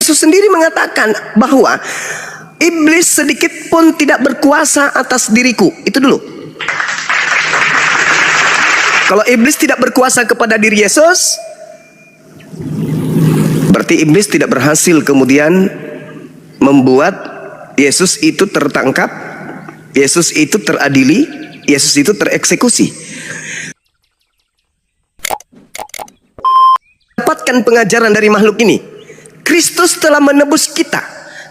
Yesus sendiri mengatakan bahwa iblis sedikit pun tidak berkuasa atas diriku. Itu dulu. Kalau iblis tidak berkuasa kepada diri Yesus, berarti iblis tidak berhasil kemudian membuat Yesus itu tertangkap, Yesus itu teradili, Yesus itu tereksekusi. Dapatkan pengajaran dari makhluk ini. Kristus telah menebus kita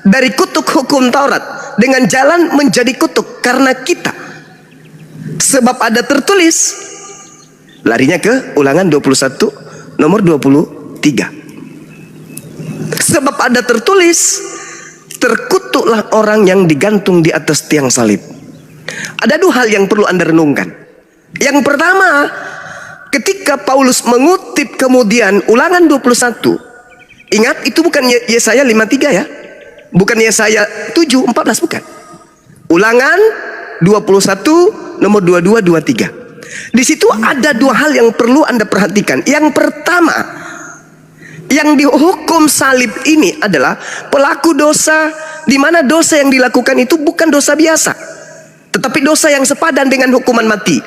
dari kutuk hukum Taurat dengan jalan menjadi kutuk karena kita. Sebab ada tertulis, larinya ke Ulangan 21 nomor 23. Sebab ada tertulis, terkutuklah orang yang digantung di atas tiang salib. Ada dua hal yang perlu Anda renungkan. Yang pertama, ketika Paulus mengutip kemudian Ulangan 21, ingat, itu bukan Yesaya 53 ya. Bukan Yesaya 7:14, bukan. Ulangan 21 nomor 22, 23. Di situ ada dua hal yang perlu Anda perhatikan. Yang pertama, yang dihukum salib ini adalah pelaku dosa, di mana dosa yang dilakukan itu bukan dosa biasa, tetapi dosa yang sepadan dengan hukuman mati.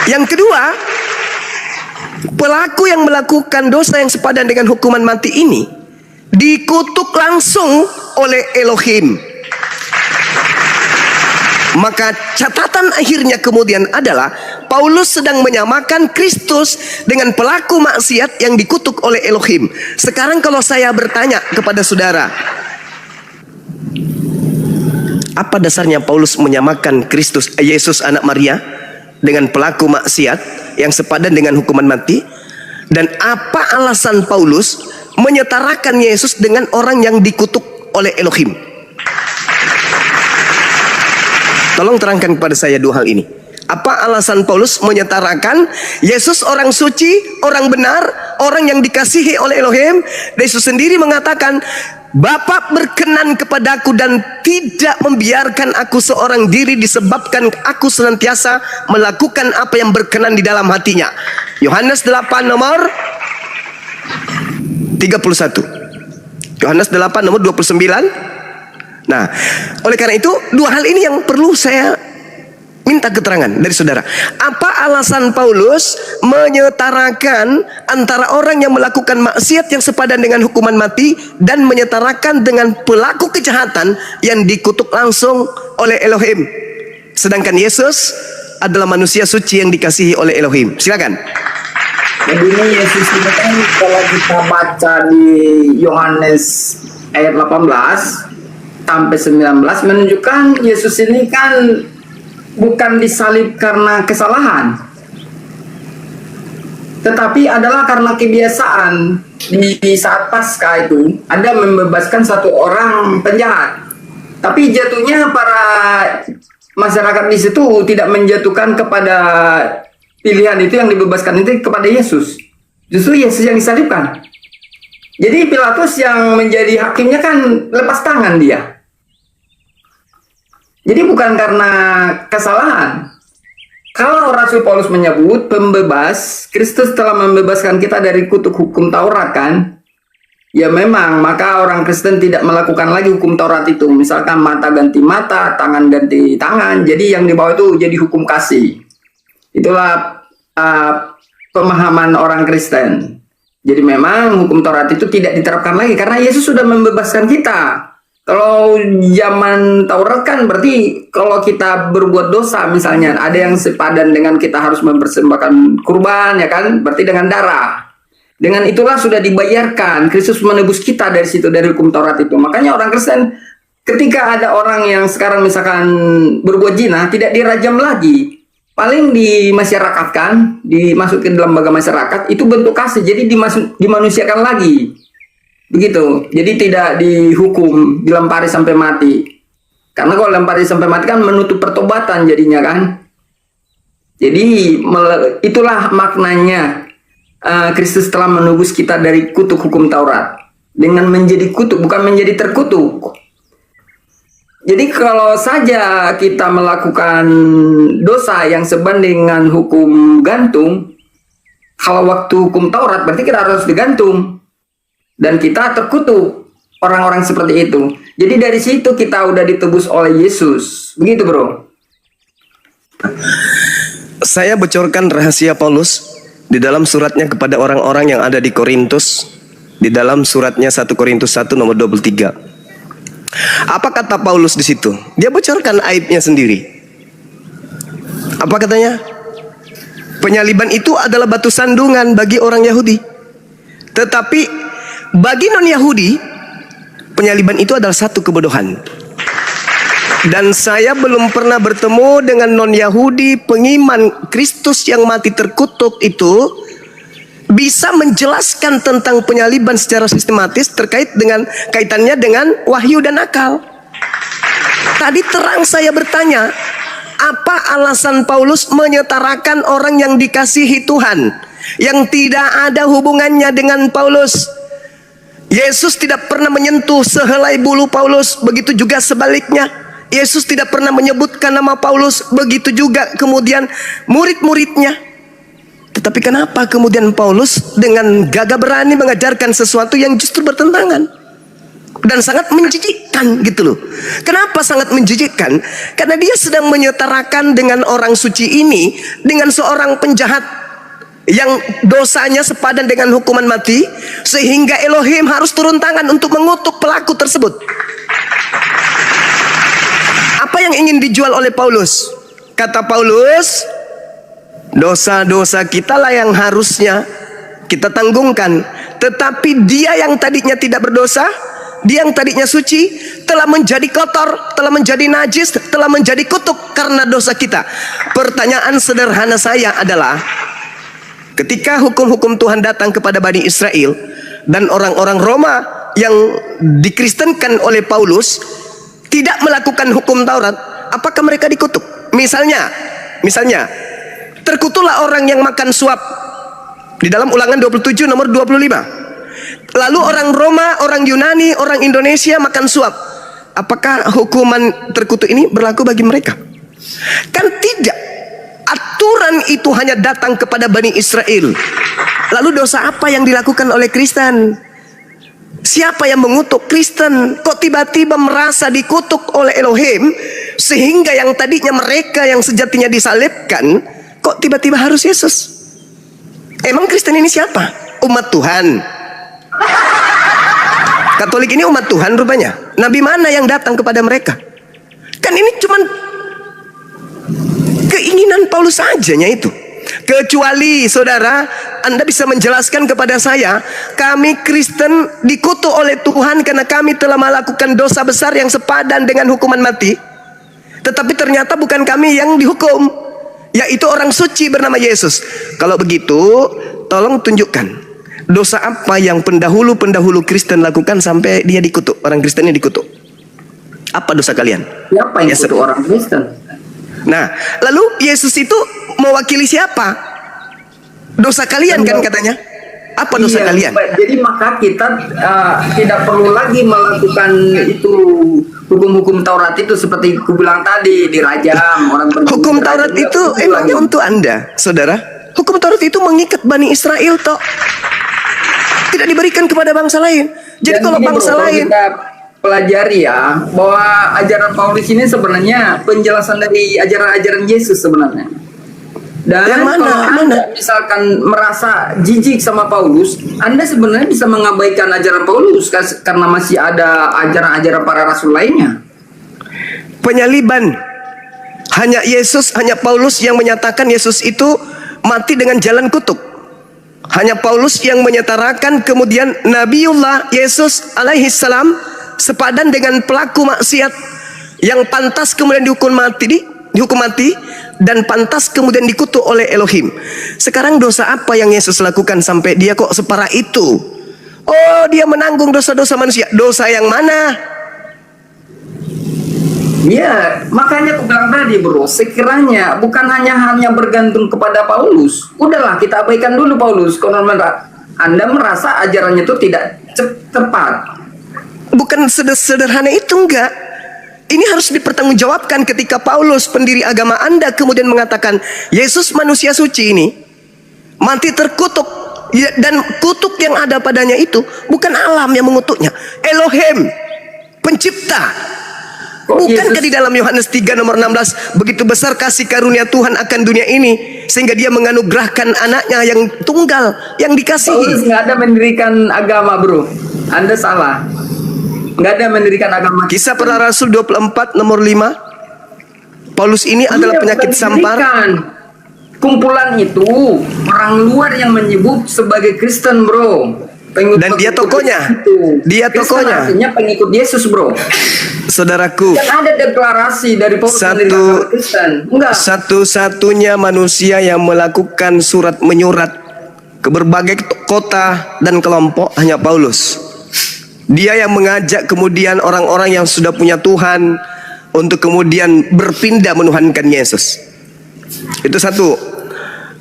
Yang kedua, pelaku yang melakukan dosa yang sepadan dengan hukuman mati ini dikutuk langsung oleh Elohim. Maka catatan akhirnya kemudian adalah Paulus sedang menyamakan Kristus dengan pelaku maksiat yang dikutuk oleh Elohim. Sekarang kalau saya bertanya kepada saudara, apa dasarnya Paulus menyamakan Kristus, Yesus anak Maria dengan pelaku maksiat yang sepadan dengan hukuman mati? Dan apa alasan Paulus menyetarakan Yesus dengan orang yang dikutuk oleh Elohim? Tolong terangkan kepada saya dua hal ini. Apa alasan Paulus menyetarakan Yesus orang suci, orang benar, orang yang dikasihi oleh Elohim? Yesus sendiri mengatakan, Bapa berkenan kepadaku dan tidak membiarkan aku seorang diri disebabkan aku senantiasa melakukan apa yang berkenan di dalam hatinya. Yohanes 8 nomor 31. Yohanes 8 nomor 29. Nah, oleh karena itu dua hal ini yang perlu saya minta keterangan dari saudara. Apa alasan Paulus menyetarakan antara orang yang melakukan maksiat yang sepadan dengan hukuman mati dan menyetarakan dengan pelaku kejahatan yang dikutuk langsung oleh Elohim, sedangkan Yesus adalah manusia suci yang dikasihi oleh Elohim? Silakan. Jadi ini Yesus itu kan kalau kita baca di Yohanes ayat 18 sampai 19 menunjukkan Yesus ini kan bukan disalib karena kesalahan, tetapi adalah karena kebiasaan. Di saat Paskah itu ada membebaskan satu orang penjahat, tapi jatuhnya para masyarakat di situ tidak menjatuhkan kepada pilihan itu yang dibebaskan itu kepada Yesus. Justru Yesus yang disalibkan. Jadi Pilatus yang menjadi hakimnya kan lepas tangan dia. Jadi bukan karena kesalahan. Kalau Rasul Paulus menyebut pembebas, Kristus telah membebaskan kita dari kutuk hukum Taurat kan? Ya memang, maka orang Kristen tidak melakukan lagi hukum Taurat itu. Misalkan mata ganti mata, tangan ganti tangan. Jadi yang di bawah itu jadi hukum kasih. Itulah pemahaman orang Kristen. Jadi memang hukum Taurat itu tidak diterapkan lagi karena Yesus sudah membebaskan kita. Kalau zaman Taurat kan berarti kalau kita berbuat dosa misalnya ada yang sepadan dengan kita harus mempersembahkan kurban ya kan, berarti dengan darah. Dengan itulah sudah dibayarkan, Kristus menebus kita dari situ, dari hukum Taurat itu. Makanya orang Kristen ketika ada orang yang sekarang misalkan berbuat zina tidak dirajam lagi. Paling dimasyarakatkan, dimasukin dalam lembaga masyarakat, itu bentuk kasih, jadi dimanusiakan lagi. Begitu, jadi tidak dihukum, dilempari sampai mati. Karena kalau lempari sampai mati kan menutup pertobatan jadinya kan. Jadi itulah maknanya Kristus telah menebus kita dari kutuk hukum Taurat. Dengan menjadi kutuk, bukan menjadi terkutuk. Jadi kalau saja kita melakukan dosa yang sebanding dengan hukum gantung, kalau waktu hukum Taurat berarti kita harus digantung. Dan kita terkutuk orang-orang seperti itu. Jadi dari situ kita udah ditebus oleh Yesus. Begitu bro. Saya bocorkan rahasia Paulus di dalam suratnya kepada orang-orang yang ada di Korintus, di dalam suratnya 1 Korintus 1 nomor 23. Apa kata Paulus di situ? Dia bocorkan aibnya sendiri. Apa katanya? Penyaliban itu adalah batu sandungan bagi orang Yahudi. Tetapi bagi non-Yahudi, penyaliban itu adalah satu kebodohan. Dan saya belum pernah bertemu dengan non-Yahudi pengiman Kristus yang mati terkutuk itu bisa menjelaskan tentang penyaliban secara sistematis terkait dengan kaitannya dengan wahyu dan akal. Tadi terang saya bertanya, apa alasan Paulus menyetarakan orang yang dikasihi Tuhan yang tidak ada hubungannya dengan Paulus? Yesus tidak pernah menyentuh sehelai bulu Paulus, begitu juga sebaliknya. Yesus tidak pernah menyebutkan nama Paulus, begitu juga kemudian murid-muridnya. Tetapi kenapa kemudian Paulus dengan gagah berani mengajarkan sesuatu yang justru bertentangan dan sangat menjijikkan gitu loh. Kenapa sangat menjijikkan? Karena dia sedang menyetarakan dengan orang suci ini dengan seorang penjahat yang dosanya sepadan dengan hukuman mati, sehingga Elohim harus turun tangan untuk mengutuk pelaku tersebut. Apa yang ingin dijual oleh Paulus? Kata Paulus, dosa-dosa kita lah yang harusnya kita tanggungkan, tetapi dia yang tadinya tidak berdosa, dia yang tadinya suci, telah menjadi kotor, telah menjadi najis, telah menjadi kutuk karena dosa kita. Pertanyaan sederhana saya adalah, ketika hukum-hukum Tuhan datang kepada Bani Israel dan orang-orang Roma yang dikristenkan oleh Paulus tidak melakukan hukum Taurat, apakah mereka dikutuk? Misalnya, terkutuklah orang yang makan suap di dalam Ulangan 27 nomor 25. Lalu orang Roma, orang Yunani, orang Indonesia makan suap. Apakah hukuman terkutuk ini berlaku bagi mereka? Kan tidak. Aturan itu hanya datang kepada Bani Israel. Lalu dosa apa yang dilakukan oleh Kristen? Siapa yang mengutuk Kristen? Kok tiba-tiba merasa dikutuk oleh Elohim, sehingga yang tadinya mereka yang sejatinya disalibkan, kok tiba-tiba harus Yesus? Emang Kristen ini siapa? Umat Tuhan. Katolik ini umat Tuhan rupanya. Nabi mana yang datang kepada mereka? Kan ini cuman keinginan Paulus sajanya itu. Kecuali saudara, Anda bisa menjelaskan kepada saya, kami Kristen dikutuk oleh Tuhan karena kami telah melakukan dosa besar yang sepadan dengan hukuman mati. Tetapi ternyata bukan kami yang dihukum, yaitu orang suci bernama Yesus. Kalau begitu, tolong tunjukkan dosa apa yang pendahulu-pendahulu Kristen lakukan sampai dia dikutuk, orang Kristennya dikutuk. Apa dosa kalian? Siapa yang dikutuk orang Kristen? Nah, lalu Yesus itu mewakili siapa? Dosa kalian kan katanya. Apa dosa kalian? Jadi maka kita tidak perlu lagi melakukan itu hukum-hukum Taurat itu seperti ku bilang tadi, dirajam orang. Hukum Taurat itu emangnya untuk Anda, saudara? Hukum Taurat itu mengikat Bani Israel toh. Tidak diberikan kepada bangsa lain. Jadi kalau bangsa lain pelajari ya bahwa ajaran Paulus ini sebenarnya penjelasan dari ajaran-ajaran Yesus sebenarnya. Dan yang mana? kalau Anda misalkan merasa jijik sama Paulus, Anda sebenarnya bisa mengabaikan ajaran Paulus karena masih ada ajaran-ajaran para rasul lainnya. Penyaliban, hanya Yesus, hanya Paulus yang menyatakan Yesus itu mati dengan jalan kutuk. Hanya Paulus yang menyetarakan kemudian Nabiullah Yesus alaihi salam sepadan dengan pelaku maksiat yang pantas kemudian dihukum mati dan pantas kemudian dikutuk oleh Elohim. Sekarang dosa apa yang Yesus lakukan sampai dia kok separah itu? Oh, dia menanggung dosa-dosa manusia. Dosa yang mana? Ya, makanya aku bilang tadi bro, sekiranya bukan hanya bergantung kepada Paulus. Udahlah, kita abaikan dulu Paulus. Kalau Anda merasa ajarannya itu tidak tepat, bukan sederhana itu, enggak. Ini harus dipertanggungjawabkan ketika Paulus, pendiri agama Anda, kemudian mengatakan Yesus manusia suci ini mati terkutuk Ya, dan kutuk yang ada padanya itu bukan alam yang mengutuknya, Elohim, pencipta. Bukankah di dalam Yohanes 3 nomor 16, begitu besar kasih karunia Tuhan akan dunia ini sehingga dia menganugerahkan anaknya yang tunggal, yang dikasihi. Paulus nggak ada mendirikan agama, bro. Anda salah. Nggak ada mendirikan agama. Kisah para Rasul 24 nomor 5, Paulus ini adalah penyakit sampar. Kumpulan itu orang luar yang menyebut sebagai Kristen, bro. Dan dia tokohnya. Dia tokohnya. Artinya pengikut Yesus, bro. Saudaraku, Dan ada deklarasi dari Paulus mendirikan Kristen. Enggak. Satu-satunya manusia yang melakukan surat menyurat ke berbagai kota dan kelompok hanya Paulus. Dia yang mengajak kemudian orang-orang yang sudah punya Tuhan untuk kemudian berpindah menuhankan Yesus. Itu satu.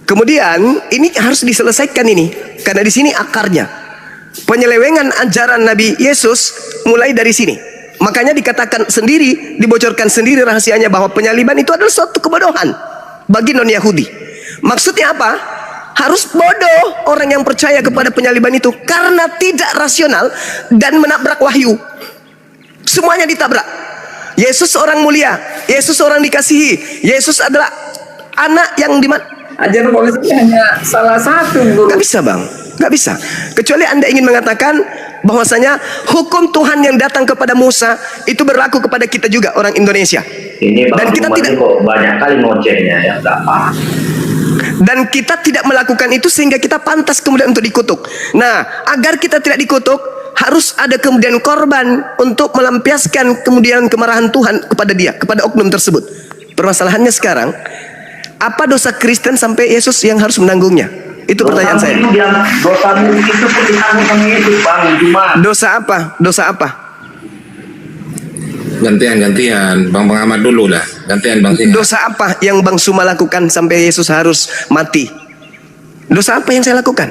Kemudian ini harus diselesaikan ini, karena di sini akarnya. Penyelewengan ajaran Nabi Yesus mulai dari sini. Makanya dikatakan sendiri, dibocorkan sendiri rahasianya bahwa penyaliban itu adalah suatu kebodohan bagi non-Yahudi. Maksudnya apa? Harus bodoh orang yang percaya kepada penyaliban itu karena tidak rasional dan menabrak wahyu. Semuanya ditabrak. Yesus orang mulia, Yesus orang dikasihi, Yesus adalah anak yang dimana. Ajaran Paulus ini hanya salah satu, bro. Gak bisa, bang, gak bisa. Kecuali Anda ingin mengatakan bahwasanya hukum Tuhan yang datang kepada Musa itu berlaku kepada kita juga, orang Indonesia. Ini Dan kita tidak, kok banyak kali ngocehnya ya, nggak paham. dan kita tidak melakukan itu sehingga kita pantas kemudian untuk dikutuk. Nah, agar kita tidak dikutuk, harus ada kemudian korban untuk melampiaskan kemudian kemarahan Tuhan kepada dia, kepada oknum tersebut. Permasalahannya sekarang, apa dosa Kristen sampai Yesus yang harus menanggungnya? Itu pertanyaan saya. Itu bilang dosamu itu pun ditanggung sama Yesus, Bang. Cuma Dosa apa? Dosa apa? Gantian, Bang Pengamat dulu lah. Gantian Bang Singa. Dosa apa yang Bang Suma lakukan sampai Yesus harus mati? Dosa apa yang saya lakukan?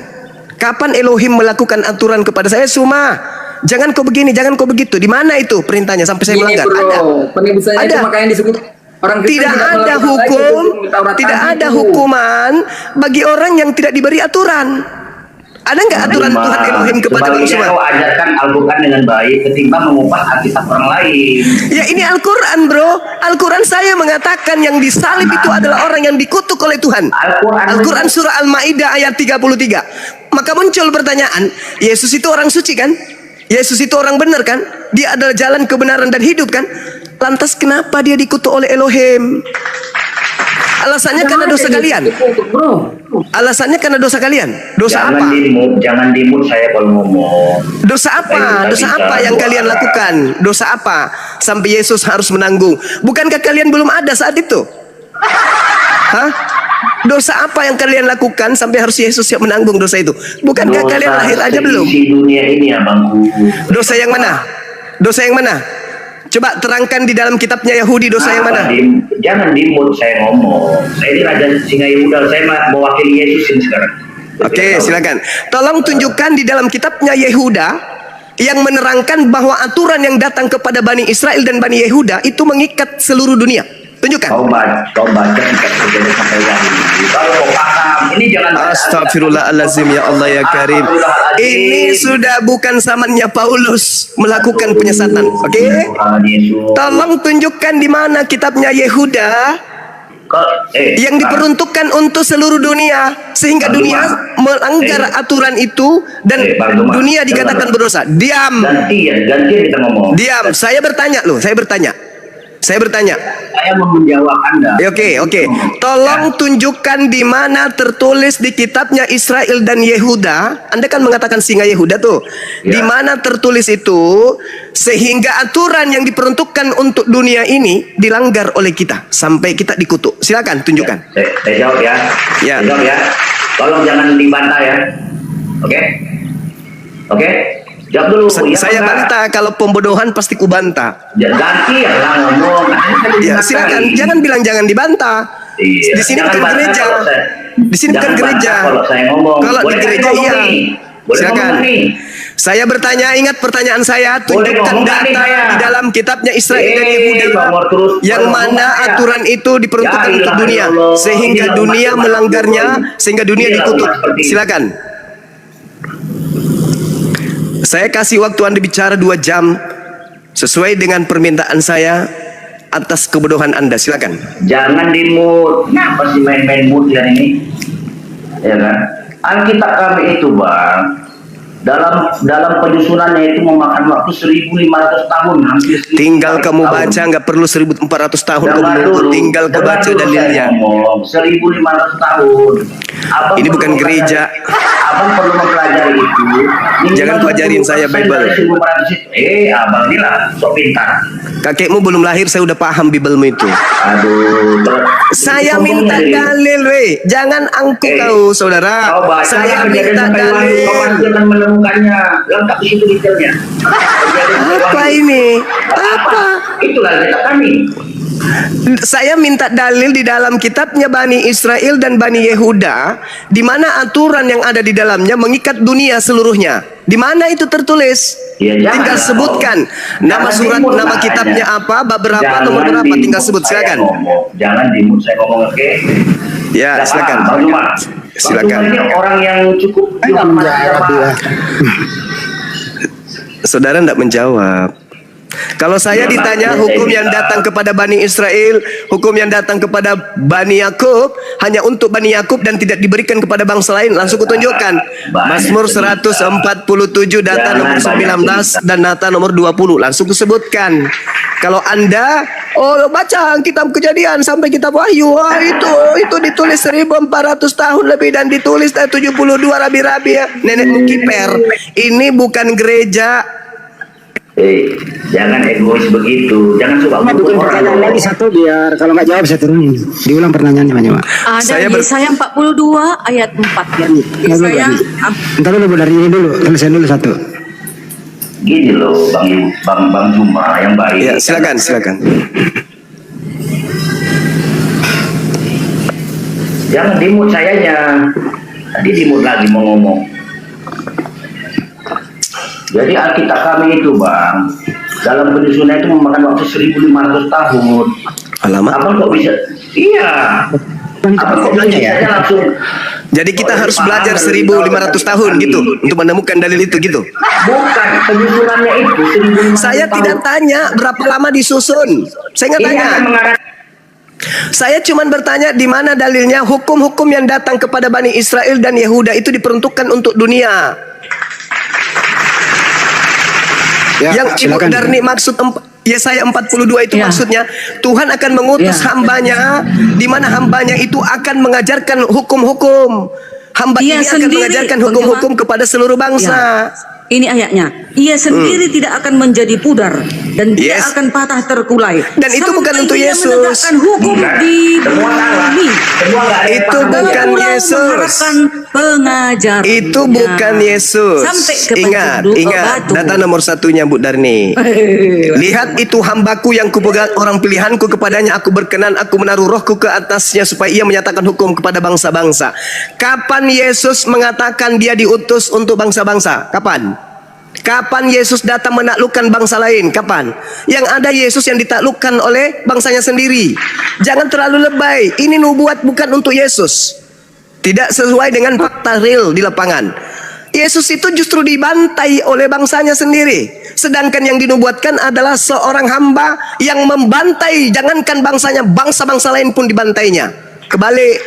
Kapan Elohim melakukan aturan kepada saya, Suma, jangan kau begini, jangan kau begitu? Di mana itu perintahnya sampai saya melanggar? Ada. Penebusannya Ada. itu makanya disebut orang Kristen Tidak ada melakukan hukum, lagi Taurat tidak tadi ada itu. hukuman bagi orang yang tidak diberi aturan. Ada nggak aturan cuma Tuhan Elohim kepada Bang sebaliknya Suma? kau ajarkan Al-Quran dengan baik ketimbang mengubah Alkitab orang lain. Ya, ini Al-Quran, bro. Al-Quran saya mengatakan yang disalib itu adalah orang yang dikutuk oleh Tuhan. Al-Quran surah Al-Ma'idah ayat 33. Maka muncul pertanyaan, Yesus itu orang suci kan? Yesus itu orang benar kan? Dia adalah jalan kebenaran dan hidup kan? Lantas kenapa dia dikutuk oleh Elohim? Alasannya karena dosa kalian. Alasannya karena dosa kalian. Dosa apa? Jangan dimut saya kalau ngomong. Dosa apa? Dosa apa yang kalian lakukan? Dosa apa sampai Yesus harus menanggung? Bukankah kalian belum ada saat itu? Hah? Dosa apa yang kalian lakukan sampai harus Yesus yang menanggung dosa itu? Bukankah kalian lahir aja belum? Dosa dunia ini ya, Bangku. Dosa yang mana? Dosa yang mana? Coba terangkan di dalam kitabnya Yahudi dosa yang mana? Jangan dimut saya ngomong. Saya ini Raja Singa Yehuda. Saya mewakili Yesus ini sekarang. Oke, silakan. Tolong tunjukkan di dalam kitabnya Yehuda yang menerangkan bahwa aturan yang datang kepada Bani Israel dan Bani Yehuda itu mengikat seluruh dunia. Tunjukkan. Kau baca kitab Perjanjian sampai Wahyu. Kalau kau paham, ini jangan baca Astagfirullahalazim, ya Allah ya Karim. Ini sudah bukan zamannya Paulus melakukan penyesatan. Oke? Tolong tunjukkan di mana kitabnya Yehuda yang diperuntukkan untuk seluruh dunia sehingga dunia melanggar aturan itu dan dunia dikatakan berdosa. Diam. Gantian kita ngomong. Diam. Saya bertanya loh, saya bertanya. Saya mau menjawab Anda. Oke. Tolong tunjukkan di mana tertulis di kitabnya Israel dan Yehuda. Anda kan mengatakan singa Yehuda tuh. Ya. Di mana tertulis itu sehingga aturan yang diperuntukkan untuk dunia ini dilanggar oleh kita sampai kita dikutuk. Silakan tunjukkan. Saya jawab ya. Ya. Saya jawab ya. Tolong jangan dibantah ya. Oke? Jawab dulu. Saya bantah, kalau pembodohan pasti kubantah. Ganti ya ngomong. Ya, silakan, jangan bilang jangan dibantah. Iya. Di sini bukan gereja. Di sini bukan gereja. Kalau saya ngomong. Kalau di gereja iya. Silakan. Nih. Saya bertanya, ingat pertanyaan saya, tunjukkan data di dalam kitabnya Israel dan Yehuda yang mana aturan itu diperuntukkan untuk dunia sehingga dunia melanggarnya, sehingga dunia dikutuk. Silakan. Saya kasih waktu Anda bicara 2 jam sesuai dengan permintaan saya atas kebodohan Anda. Silakan. Jangan di mood. Kenapa sih main-main mood yang ini? Ya kan? Alkitab kami itu bang, dalam penyusunannya itu memakan waktu 1.500 tahun, hampir 1.500 Tinggal kamu tahun. baca, nggak perlu 1.400 tahun Dengar kamu dulu, tinggal kau dengar baca dulu saya dalilnya. ngomong, 1.500 tahun. Abang Ini perlu bukan gereja. Abang perlu mempelajari itu. Minimal Jangan kau ajarin saya 20% Bible. dari 1.500 itu. Abang ini lah sok pintar. Kakekmu belum lahir, saya udah paham Biblemu itu. Aduh. Saya Sombongnya minta ini. dalil, weh. Jangan angkuh kau, saudara. Kau baca Saya kejadian minta sampai Wahyu, kau dalil. pasti akan menemukannya. Lengkap di situ detailnya. Apa ini? Apa? Itulah kita kami. Saya minta dalil di dalam kitabnya Bani Israel dan Bani Yehuda, di mana aturan yang ada di dalamnya mengikat dunia seluruhnya. Di mana itu tertulis? Ya, jangan Tinggal lah, sebutkan kau. nama Jangan surat, dimut nama lah, kitabnya hanya. apa, bab berapa, Jangan nomor berapa, dimut tinggal sebut. saya Silakan. ngomong. Jangan dimut saya ngomong, oke? Ya, Nggak silakan. paham, Bang Juma. Silakan. Bang Juma ini orang yang cukup Saudara tidak menjawab. Kalau saya ditanya hukum yang datang kepada Bani Israel, hukum yang datang kepada Bani Yakub hanya untuk Bani Yakub dan tidak diberikan kepada bangsa lain, langsung kutunjukkan. Mazmur 147 data nomor 19 dan data nomor 20, langsung kusebutkan. Kalau Anda baca kitab Kejadian sampai kitab Wahyu, itu ditulis 1400 tahun lebih dan ditulis 72 rabi-rabi ya. Nenekmu kiper. Ini bukan gereja. Jangan egois begitu. Jangan suka Bikin orang. pertanyaan lagi satu biar kalau nggak jawab saya turunin. Diulang pertanyaannya Pak Juma. Ada Saya Yesaya 42 ayat 4 ya. Yesaya Ntar dulu Bu, dari ini dulu, selesai dulu satu. Gini loh, Bang Juma yang baik. Ya, silakan. Jangan dimut sayanya. Tadi dimut lagi mau ngomong. Jadi Alkitab kami itu bang, dalam penyusunan itu memakan waktu 1.500 tahun. Alamak. Abang kok bisa? Iya. Abang kok bisa saja langsung? Jadi kita harus belajar 1500 tahun gitu untuk menemukan dalil itu gitu. Bukan, penyusunannya itu 1.500 Saya tahun. tidak tanya berapa lama disusun. Saya nggak Ini tanya. akan mengarah. Saya cuma bertanya di mana dalilnya hukum-hukum yang datang kepada Bani Israel dan Yehuda itu diperuntukkan untuk dunia. Ya, Yang Ibu silakan. Darni maksud Yesaya 42 itu Ya. maksudnya Tuhan akan mengutus Ya. hambanya, di mana hambanya itu akan mengajarkan hukum-hukum. Hamba Ia ini akan sendiri, mengajarkan Bang hukum-hukum Juma. kepada seluruh bangsa. ini ayatnya. Ia sendiri tidak akan menjadi pudar dan tidak Yes. akan patah terkulai. Dan itu bukan Sampai untuk ia Yesus. menegakkan hukum Bukan. di Semua salah. bumi. Semua nggak ada yang Itu paham. bukan Pulau Yesus. mengharapkan pengajar. Itu bukan Yesus. Sampai ke Ingat, batu. data nomor satunya Bu Darni. Lihat itu hambaku yang kupegang, orang pilihanku, kepadanya aku berkenan, aku menaruh rohku ke atasnya supaya ia menyatakan hukum kepada bangsa-bangsa. Kapan Yesus mengatakan dia diutus untuk bangsa-bangsa? Kapan? Kapan Yesus datang menaklukkan bangsa lain? Kapan? Yang ada Yesus yang ditaklukkan oleh bangsanya sendiri. Jangan terlalu lebay. Ini nubuat bukan untuk Yesus. Tidak sesuai dengan fakta real di lapangan. Yesus itu justru dibantai oleh bangsanya sendiri. Sedangkan yang dinubuatkan adalah seorang hamba yang membantai, jangankan bangsanya, bangsa-bangsa lain pun dibantainya. Kebalik.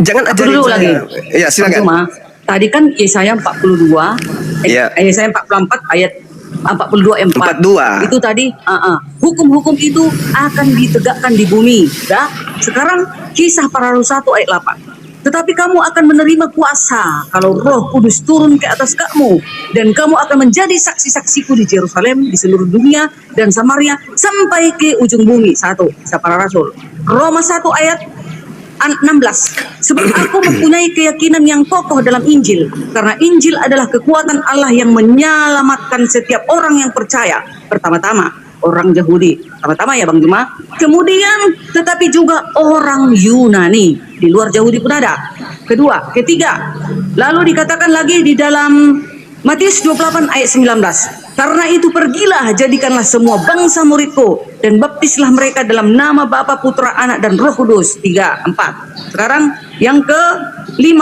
Jangan ajarin dulu saya. lagi. Ya, silakan. Cuma, tadi kan Yesaya 42, Ya. Yesaya 44 ayat 42 4. 42. Itu tadi hukum-hukum itu akan ditegakkan di bumi. Dah. Sekarang Kisah Para Rasul 1 ayat 8. Tetapi kamu akan menerima kuasa kalau Roh Kudus turun ke atas kamu, dan kamu akan menjadi saksi-saksiku di Yerusalem, di seluruh dunia dan Samaria sampai ke ujung bumi. 1 Kisah Para Rasul. Roma 1 ayat 16. Sebab aku mempunyai keyakinan yang kokoh dalam Injil, karena Injil adalah kekuatan Allah yang menyelamatkan setiap orang yang percaya. Pertama-tama orang Yahudi, pertama ya Bang Juma, kemudian tetapi juga orang Yunani, di luar Yahudi pun ada. Kedua, ketiga, lalu dikatakan lagi di dalam Matius 28 ayat 19. Karena itu pergilah, jadikanlah semua bangsa muridku, dan baptislah mereka dalam nama Bapa, Putra, Anak, dan Roh Kudus. 3, 4. Sekarang yang ke-5.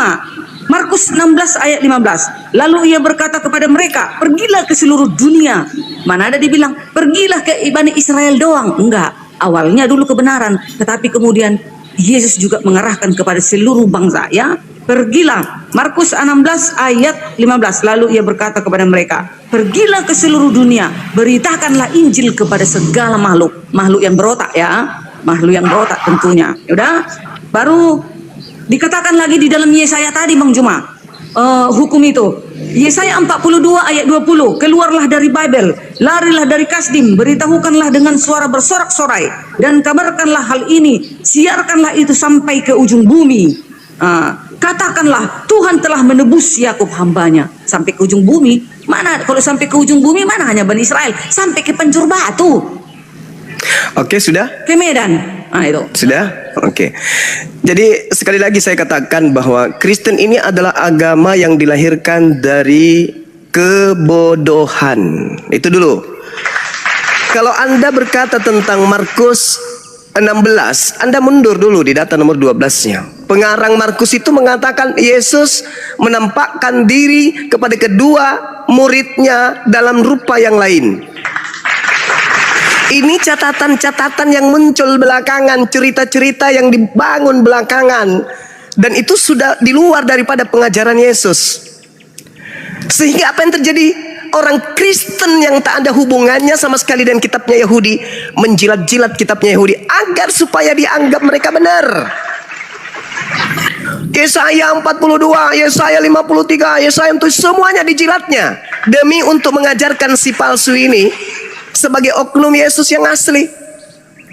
Markus 16 ayat 15. Lalu ia berkata kepada mereka, pergilah ke seluruh dunia. Mana ada dibilang, pergilah ke Bani Israel doang. Enggak, awalnya dulu kebenaran, tetapi kemudian Yesus juga mengarahkan kepada seluruh bangsa, ya. Pergilah, Markus 16 ayat 15. Lalu ia berkata kepada mereka, pergilah ke seluruh dunia, beritakanlah Injil kepada segala makhluk. Makhluk yang berotak, ya. Makhluk yang berotak tentunya. Udah, baru dikatakan lagi di dalam Yesaya tadi, Bang Juma, hukum itu. Yesaya 42 ayat 20. Keluarlah dari Babel, larilah dari Kasdim, beritahukanlah dengan suara bersorak-sorai, dan kabarkanlah hal ini, siarkanlah itu sampai ke ujung bumi. Katakanlah, Tuhan telah menebus Yakub hambanya. Sampai ke ujung bumi. Mana, kalau sampai ke ujung bumi, mana hanya Bani Israel, sampai ke Pancur Batu, Oke, sudah? ke Medan. Itu. Sudah? Oke. Jadi sekali lagi saya katakan bahwa Kristen ini adalah agama yang dilahirkan dari kebodohan. Itu dulu. Kalau Anda berkata tentang Markus 16, Anda mundur dulu di data nomor 12-nya. Pengarang Markus itu mengatakan Yesus menampakkan diri kepada kedua muridnya dalam rupa yang lain. Ini catatan-catatan yang muncul belakangan, cerita-cerita yang dibangun belakangan, dan itu sudah di luar daripada pengajaran Yesus. Sehingga apa yang terjadi? Orang Kristen yang tak ada hubungannya sama sekali dengan kitabnya Yahudi menjilat-jilat kitabnya Yahudi agar supaya dianggap mereka benar. Yesaya 42, Yesaya 53, Yesaya itu semuanya dijilatnya demi untuk mengajarkan si palsu ini sebagai oknum Yesus yang asli.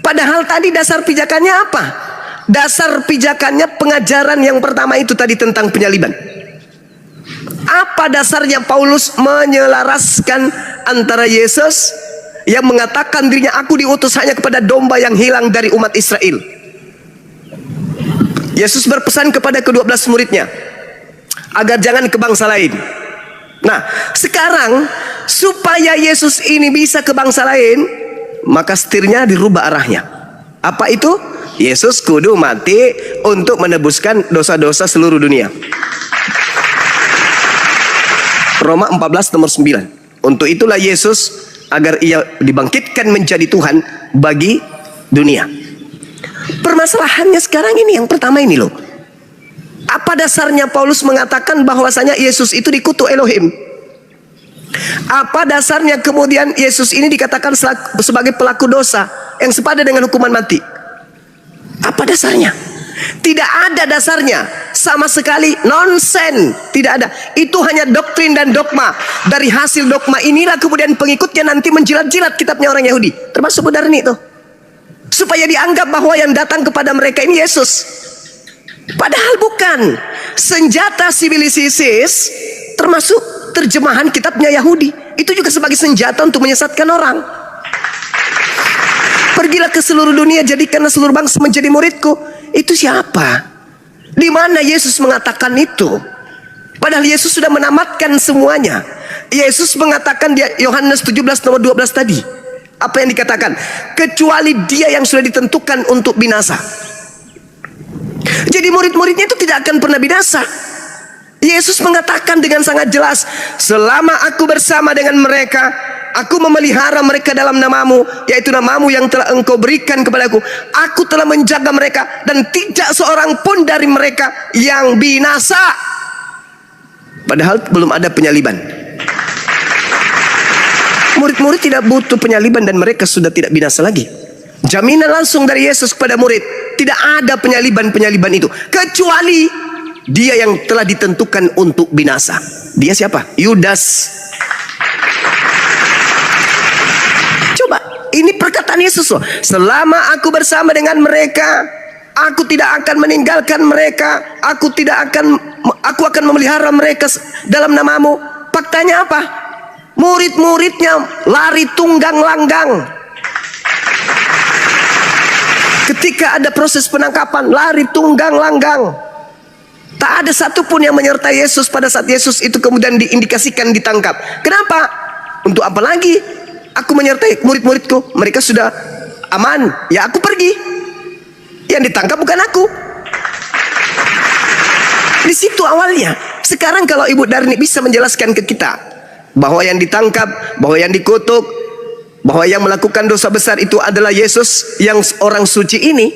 Padahal tadi dasar pijakannya apa? Dasar pijakannya pengajaran yang pertama itu tadi tentang penyaliban. Apa dasarnya Paulus menyelaraskan antara Yesus yang mengatakan dirinya, aku diutus hanya kepada domba yang hilang dari umat Israel. Yesus berpesan kepada ke-12 muridnya agar jangan ke bangsa lain. Nah, sekarang supaya Yesus ini bisa ke bangsa lain, maka setirnya dirubah arahnya. Apa itu? Yesus kudu mati untuk menebuskan dosa-dosa seluruh dunia. Roma 14 nomor 9. Untuk itulah Yesus agar ia dibangkitkan menjadi Tuhan bagi dunia. Permasalahannya sekarang ini yang pertama ini loh. Apa dasarnya Paulus mengatakan bahwasanya Yesus itu dikutuk Elohim? Apa dasarnya kemudian Yesus ini dikatakan sebagai pelaku dosa yang sepadan dengan hukuman mati? Apa dasarnya? Tidak ada dasarnya sama sekali, nonsen, tidak ada. Itu hanya doktrin dan dogma. Dari hasil dogma inilah kemudian pengikutnya nanti menjilat-jilat kitabnya orang Yahudi, termasuk Budarni itu, supaya dianggap bahwa yang datang kepada mereka ini Yesus. Padahal bukan. Senjata sibilisis termasuk terjemahan kitabnya Yahudi, itu juga sebagai senjata untuk menyesatkan orang. Pergilah ke seluruh dunia, jadikanlah seluruh bangsa menjadi muridku. Itu siapa? Di mana Yesus mengatakan itu? Padahal Yesus sudah menamatkan semuanya. Yesus mengatakan di Yohanes 17 nomor 12 tadi, apa yang dikatakan? Kecuali dia yang sudah ditentukan untuk binasa. Jadi murid-muridnya itu tidak akan pernah binasa. Yesus mengatakan dengan sangat jelas, selama aku bersama dengan mereka, aku memelihara mereka dalam namamu, yaitu namamu yang telah engkau berikan kepadaku. Aku telah menjaga mereka, dan tidak seorang pun dari mereka yang binasa. Padahal belum ada penyaliban. Murid-murid tidak butuh penyaliban dan mereka sudah tidak binasa lagi. Jaminan langsung dari Yesus kepada murid, tidak ada penyaliban-penyaliban itu, kecuali dia yang telah ditentukan untuk binasa. Dia siapa? Yudas. Coba, ini perkataan Yesus loh. Selama aku bersama dengan mereka, aku tidak akan meninggalkan mereka. Aku akan memelihara mereka dalam namamu. Faktanya apa? Murid-muridnya lari tunggang langgang. Ketika ada proses penangkapan, lari tunggang langgang. Tak ada satupun yang menyertai Yesus pada saat Yesus itu kemudian diindikasikan ditangkap. Kenapa? Untuk apa lagi aku menyertai murid-muridku? Mereka sudah aman, ya aku pergi. Yang ditangkap bukan aku. Di situ awalnya. Sekarang kalau Ibu Darni bisa menjelaskan ke kita bahwa yang ditangkap, bahwa yang dikutuk, bahwa yang melakukan dosa besar itu adalah Yesus yang orang suci ini,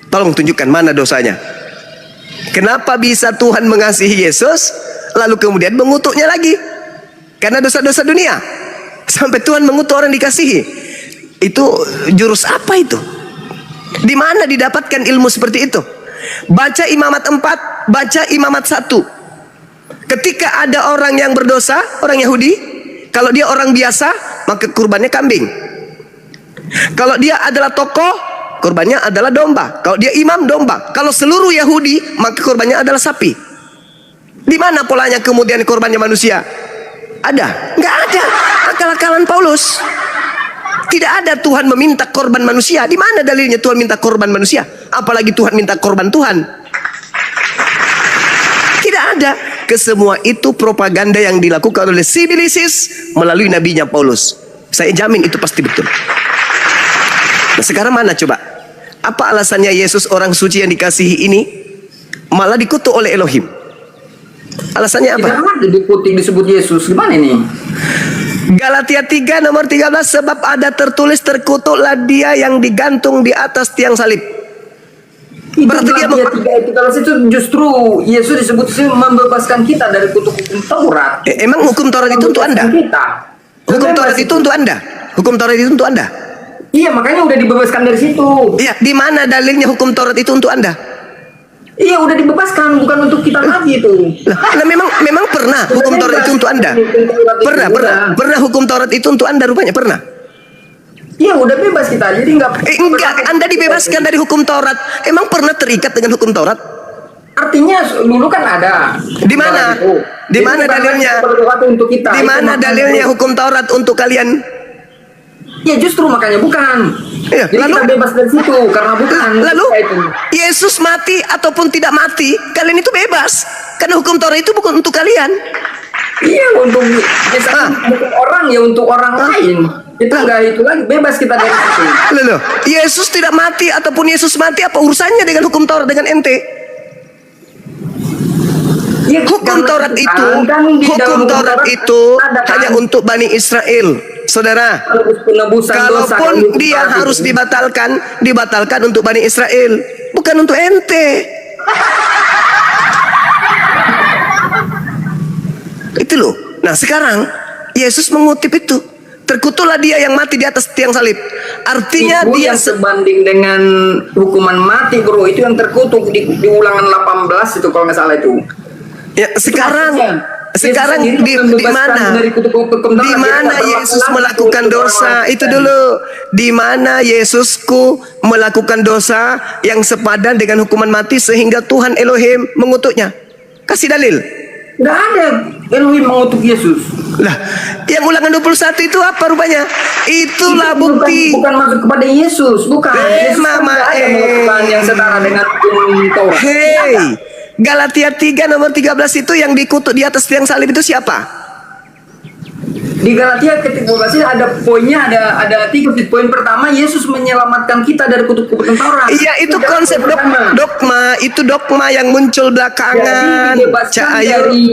tolong tunjukkan mana dosanya. Kenapa bisa Tuhan mengasihi Yesus lalu kemudian mengutuknya lagi? Karena dosa-dosa dunia. Sampai Tuhan mengutuk orang dikasihi. Itu jurus apa itu? Di mana didapatkan ilmu seperti itu? Baca Imamat 4, baca Imamat 1. Ketika ada orang yang berdosa, orang Yahudi, kalau dia orang biasa, maka kurbannya kambing. Kalau dia adalah tokoh, kurbannya adalah domba. Kalau dia imam, domba. Kalau seluruh Yahudi, maka kurbannya adalah sapi. Di mana polanya kemudian kurbannya manusia? Ada? Nggak ada. Akal-akalan Paulus. Tidak ada Tuhan meminta korban manusia. Di mana dalilnya Tuhan minta korban manusia? Apalagi Tuhan minta korban Tuhan. Tidak ada. Kesemua itu propaganda yang dilakukan oleh Sibilisis melalui nabinya Paulus. Saya jamin itu pasti betul. Nah, sekarang mana coba? Apa alasannya Yesus orang suci yang dikasihi ini malah dikutuk oleh Elohim? Alasannya apa? Tidak ada dikutuk disebut Yesus. Gimana ini? Galatia 3 nomor 13, sebab ada tertulis terkutuklah dia yang digantung di atas tiang salib. Berarti dia itu kalau itu justru Yesus disebut membebaskan kita dari kutuk hukum Taurat. Emang hukum Taurat itu untuk Anda? Hukum Taurat itu untuk Anda? Hukum Taurat itu untuk Anda? Iya, makanya udah dibebaskan dari situ. Iya, di mana dalilnya hukum Taurat itu untuk Anda? Iya, udah dibebaskan, bukan untuk kita lagi itu. Nah, memang pernah hukum Taurat itu untuk Anda? Pernah hukum Taurat itu untuk Anda rupanya? Pernah? Iya, udah bebas kita, jadi enggak. Anda dibebaskan dari hukum Taurat. Emang pernah terikat dengan hukum Taurat? Artinya dulu kan ada. Di mana? Di mana dalilnya? Di mana dalilnya hukum Taurat untuk kalian? Ya justru makanya bukan. Ya, jadi lalu, kita bebas dari situ karena bukan. Lalu Yesus mati ataupun tidak mati, kalian itu bebas. Karena hukum Taurat itu bukan untuk kalian. Iya, untuk misalkan bukan orang ya, untuk orang lain. Itu enggak itu lagi, bebas kita dari situ. Lalu Yesus tidak mati ataupun Yesus mati, apa urusannya dengan hukum Taurat dengan ente? Ya, hukum Taurat itu, hukum Taurat itu hanya untuk Bani Israel, saudara. Kalaupun dia harus dibatalkan untuk Bani Israel, bukan untuk ente. Itu loh. Nah sekarang Yesus mengutip itu, terkutuklah dia yang mati di atas tiang salib. Artinya itu dia yang sebanding dengan hukuman mati, bro. Itu yang terkutuk di Ulangan 18 itu kalau nggak salah itu. Ya, sekarang di mana? Di mana Yesus melakukan dosa? Itu dulu. Di mana Yesusku melakukan dosa yang sepadan dengan hukuman mati sehingga Tuhan Elohim mengutuknya? Kasih dalil. Nggak ada Elohim mengutuk Yesus. Lah, yang Ulangan 21 itu apa rupanya? Itulah bukti. Bukan masuk kepada Yesus, bukan. Yesus mama yang setara dengan hukum Taurat. Hei, Galatia 3 nomor 13 itu yang dikutuk di atas tiang salib itu siapa? Di Galatia ketika ada poinnya, ada 3 titik. Poin pertama, Yesus menyelamatkan kita dari kutuk hukum Taurat. Iya, itu konsep dogma, itu dogma yang muncul belakangan. Jadi dibebaskan dari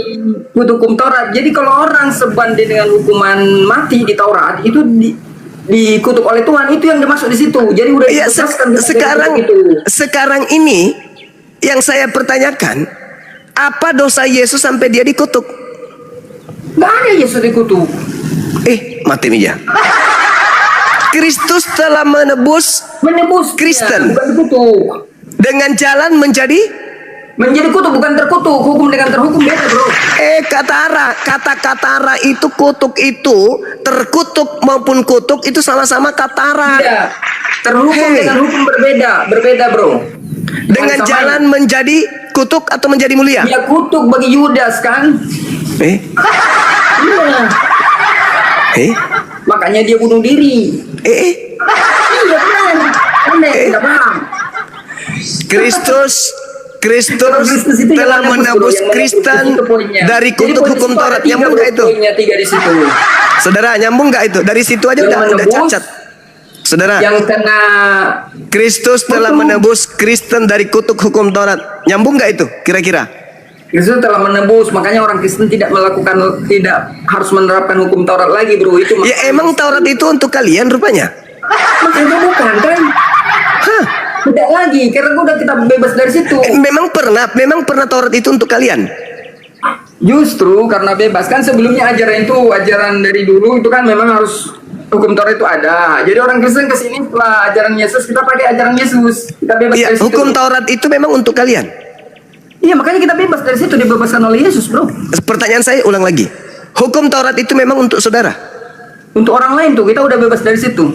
kutuk hukum Taurat. Jadi kalau orang sebanding dengan hukuman mati di Taurat itu dikutuk oleh Tuhan, itu yang dimaksud di situ. Jadi udah dibebaskan. Sekarang ini yang saya pertanyakan, apa dosa Yesus sampai dia dikutuk? Nggak ada Yesus dikutuk. Mati nih ya. Kristus telah menebus Kristen bukan dikutuk. dengan jalan menjadi kutuk, bukan terkutuk. Hukum dengan terhukum beda, bro. Kata katara itu, kutuk itu, terkutuk maupun kutuk itu sama-sama katara. Tidak. Terhukum dengan hukum berbeda, bro. Dengan jalan menjadi kutuk atau menjadi mulia. Dia kutuk bagi Yudas kan? Iya. Makanya dia bunuh diri. Iya kan? Tidak paham. Kristus telah menebus Kristen dari kutuk hukum Taurat. Nyambung nggak itu? Saudara, nyambung nggak itu? Dari situ aja udah cacat. Saudara, yang kena Kristus telah menebus Kristen dari kutuk hukum Taurat. Nyambung nggak itu? Kira-kira? Yesus telah menebus, makanya orang Kristen tidak harus menerapkan hukum Taurat lagi, bro. Itu Ya emang Taurat itu untuk kalian rupanya? makanya bukan kan? Hah? Tidak lagi, karena udah kita bebas dari situ. Memang pernah Taurat itu untuk kalian? Justru karena bebas kan, sebelumnya ajaran dari dulu itu kan memang harus hukum Taurat itu ada. Jadi orang Kristen kesini setelah ajaran Yesus, kita pakai ajaran Yesus, kita bebas Iya, dari situ. hukum Taurat itu memang untuk kalian. Iya, makanya kita bebas dari situ, dibebaskan oleh Yesus, bro. Pertanyaan saya ulang lagi. Hukum Taurat itu memang untuk saudara? Untuk orang lain tuh kita udah bebas dari situ.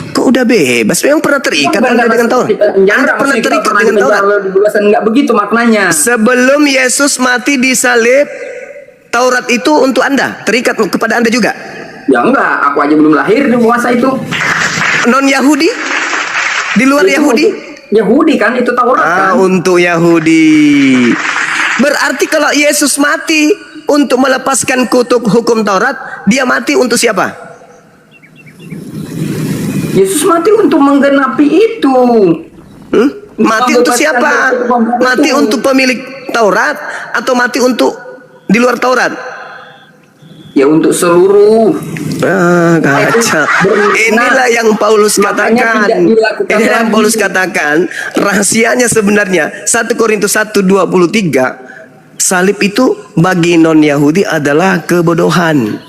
Kok udah bebas? Memang pernah terikat Anda dengan Taurat? Anda pernah terikat dengan Taurat? Enggak begitu maknanya. Sebelum Yesus mati di salib, Taurat itu untuk Anda, terikat kepada Anda juga? Ya enggak, aku aja belum lahir di puasa itu. Non Yahudi? Di luar Itu Yahudi? untuk Yahudi kan, itu Taurat kan. Untuk Yahudi. Berarti kalau Yesus mati untuk melepaskan kutuk hukum Taurat, dia mati untuk siapa? Yesus mati untuk menggenapi itu. Mati untuk siapa? Mati untuk pemilik Taurat atau mati untuk di luar Taurat? Ya untuk seluruh. Kacau. Inilah yang Paulus Makanya katakan. tidak dilakukan Inilah yang lagi. Paulus katakan. Rahasianya sebenarnya 1 Korintus 1:23, salib itu bagi non Yahudi adalah kebodohan.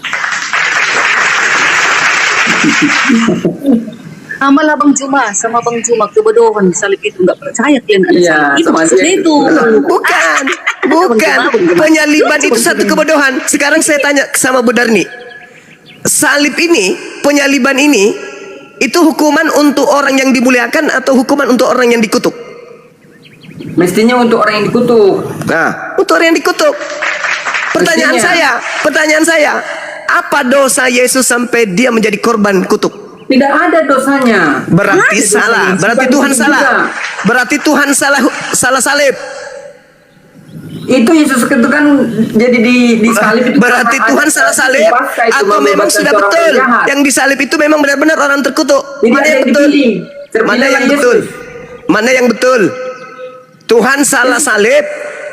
Amalah Bang Juma sama Bang Juma kebodohan salib itu, nggak percaya kalian ada Iya, salib itu, sama maksudnya dia. itu. Bukan. Penyaliban itu satu kebodohan. Sekarang saya tanya sama Bu Darni. Salib ini, penyaliban ini, itu hukuman untuk orang yang dimuliakan atau hukuman untuk orang yang dikutuk? Mestinya untuk orang yang dikutuk. Nah, untuk orang yang dikutuk. Pertanyaan Mestinya. saya, apa dosa Yesus sampai dia menjadi korban kutuk? Tidak ada dosanya. Berarti Ada salah. dosanya. Berarti Bukan Tuhan itu salah. juga. Berarti Tuhan salah salib. Itu Yesus itu kan jadi di salib itu. Berarti karena Tuhan ada salah salib Paskah itu atau memang membebaskan sudah seorang betul penjahat. yang disalib itu memang benar-benar orang terkutuk? Tidak Mana ada yang yang betul? dipilih. Mana Terpilihlah yang Yesus. betul? Mana yang betul? Tuhan salah salib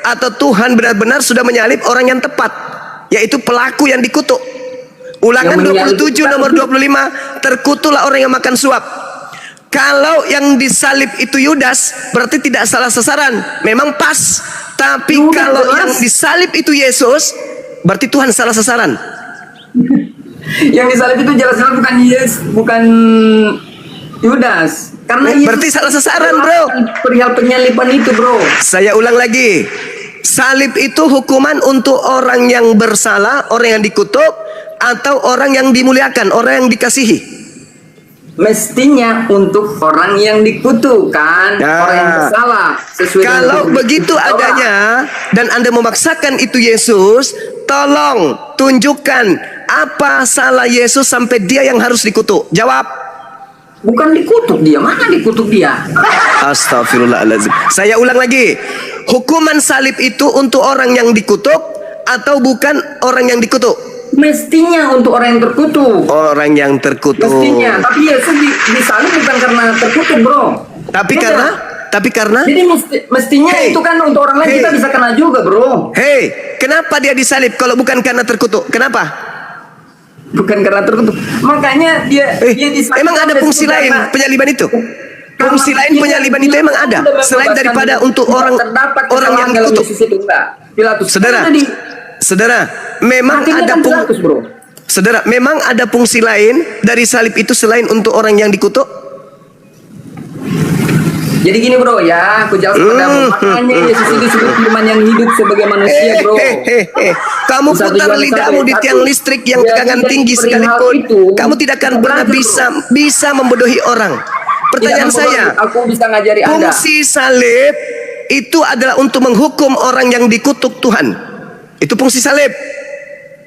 atau Tuhan benar-benar sudah menyalib orang yang tepat, yaitu pelaku yang dikutuk? Ulangan Yang menyalib 27 itu nomor 25, terkutuklah orang yang makan suap. Kalau yang disalib itu Yudas, berarti tidak salah sasaran, memang pas. Tapi Yudas kalau jelas. yang disalib itu Yesus, berarti Tuhan salah sasaran. Yang disalib itu jelas-jelas bukan bukan Yudas. Karena Yesus Berarti salah sasaran, bro. Perihal penyaliban itu, bro. Saya ulang lagi. Salib itu hukuman untuk orang yang bersalah, orang yang dikutuk, atau orang yang dimuliakan, orang yang dikasihi. Mestinya untuk orang yang dikutuk kan, Nah, orang yang bersalah. Sesuai dengan Kalau hukum begitu Taurat. adanya dan Anda memaksakan itu Yesus, tolong tunjukkan apa salah Yesus sampai dia yang harus dikutuk. Jawab. Bukan dikutuk dia, mana dikutuk dia? Astagfirullahaladzim. Saya ulang lagi. Hukuman salib itu untuk orang yang dikutuk atau bukan orang yang dikutuk? Mestinya untuk orang yang terkutuk. Orang yang terkutuk. Mestinya, tapi Yesus disalib bukan karena terkutuk, bro. Tapi Beda. karena Jadi mestinya Hey. itu kan untuk orang lain Hey. kita bisa kena juga, bro. Hei, kenapa dia disalib kalau bukan karena terkutuk? Kenapa? Bukan karena terkutuk. Makanya dia disalib. Emang ada fungsi lain penyaliban itu? Fungsi lain penyaliban itu emang ada selain daripada untuk orang yang dikutuk. Saudara, memang Hakinya ada kan Pilatus, bro. Saudara, memang ada fungsi lain dari salib itu selain untuk orang yang dikutuk? Jadi gini, bro, ya, aku jawab padamu. Makanya Yesus itu disebut firman yang hidup sebagai manusia, bro. Kamu Satu putar Yohanes lidahmu di 1. tiang listrik yang Jadi tegangan dari tinggi perihal sekalipun, itu, kamu tidak akan pernah belajar, bisa membodohi orang. Pertanyaan Tidak saya, membodohi, aku bisa ngajari Anda. fungsi salib itu adalah untuk menghukum orang yang dikutuk Tuhan. Itu fungsi salib.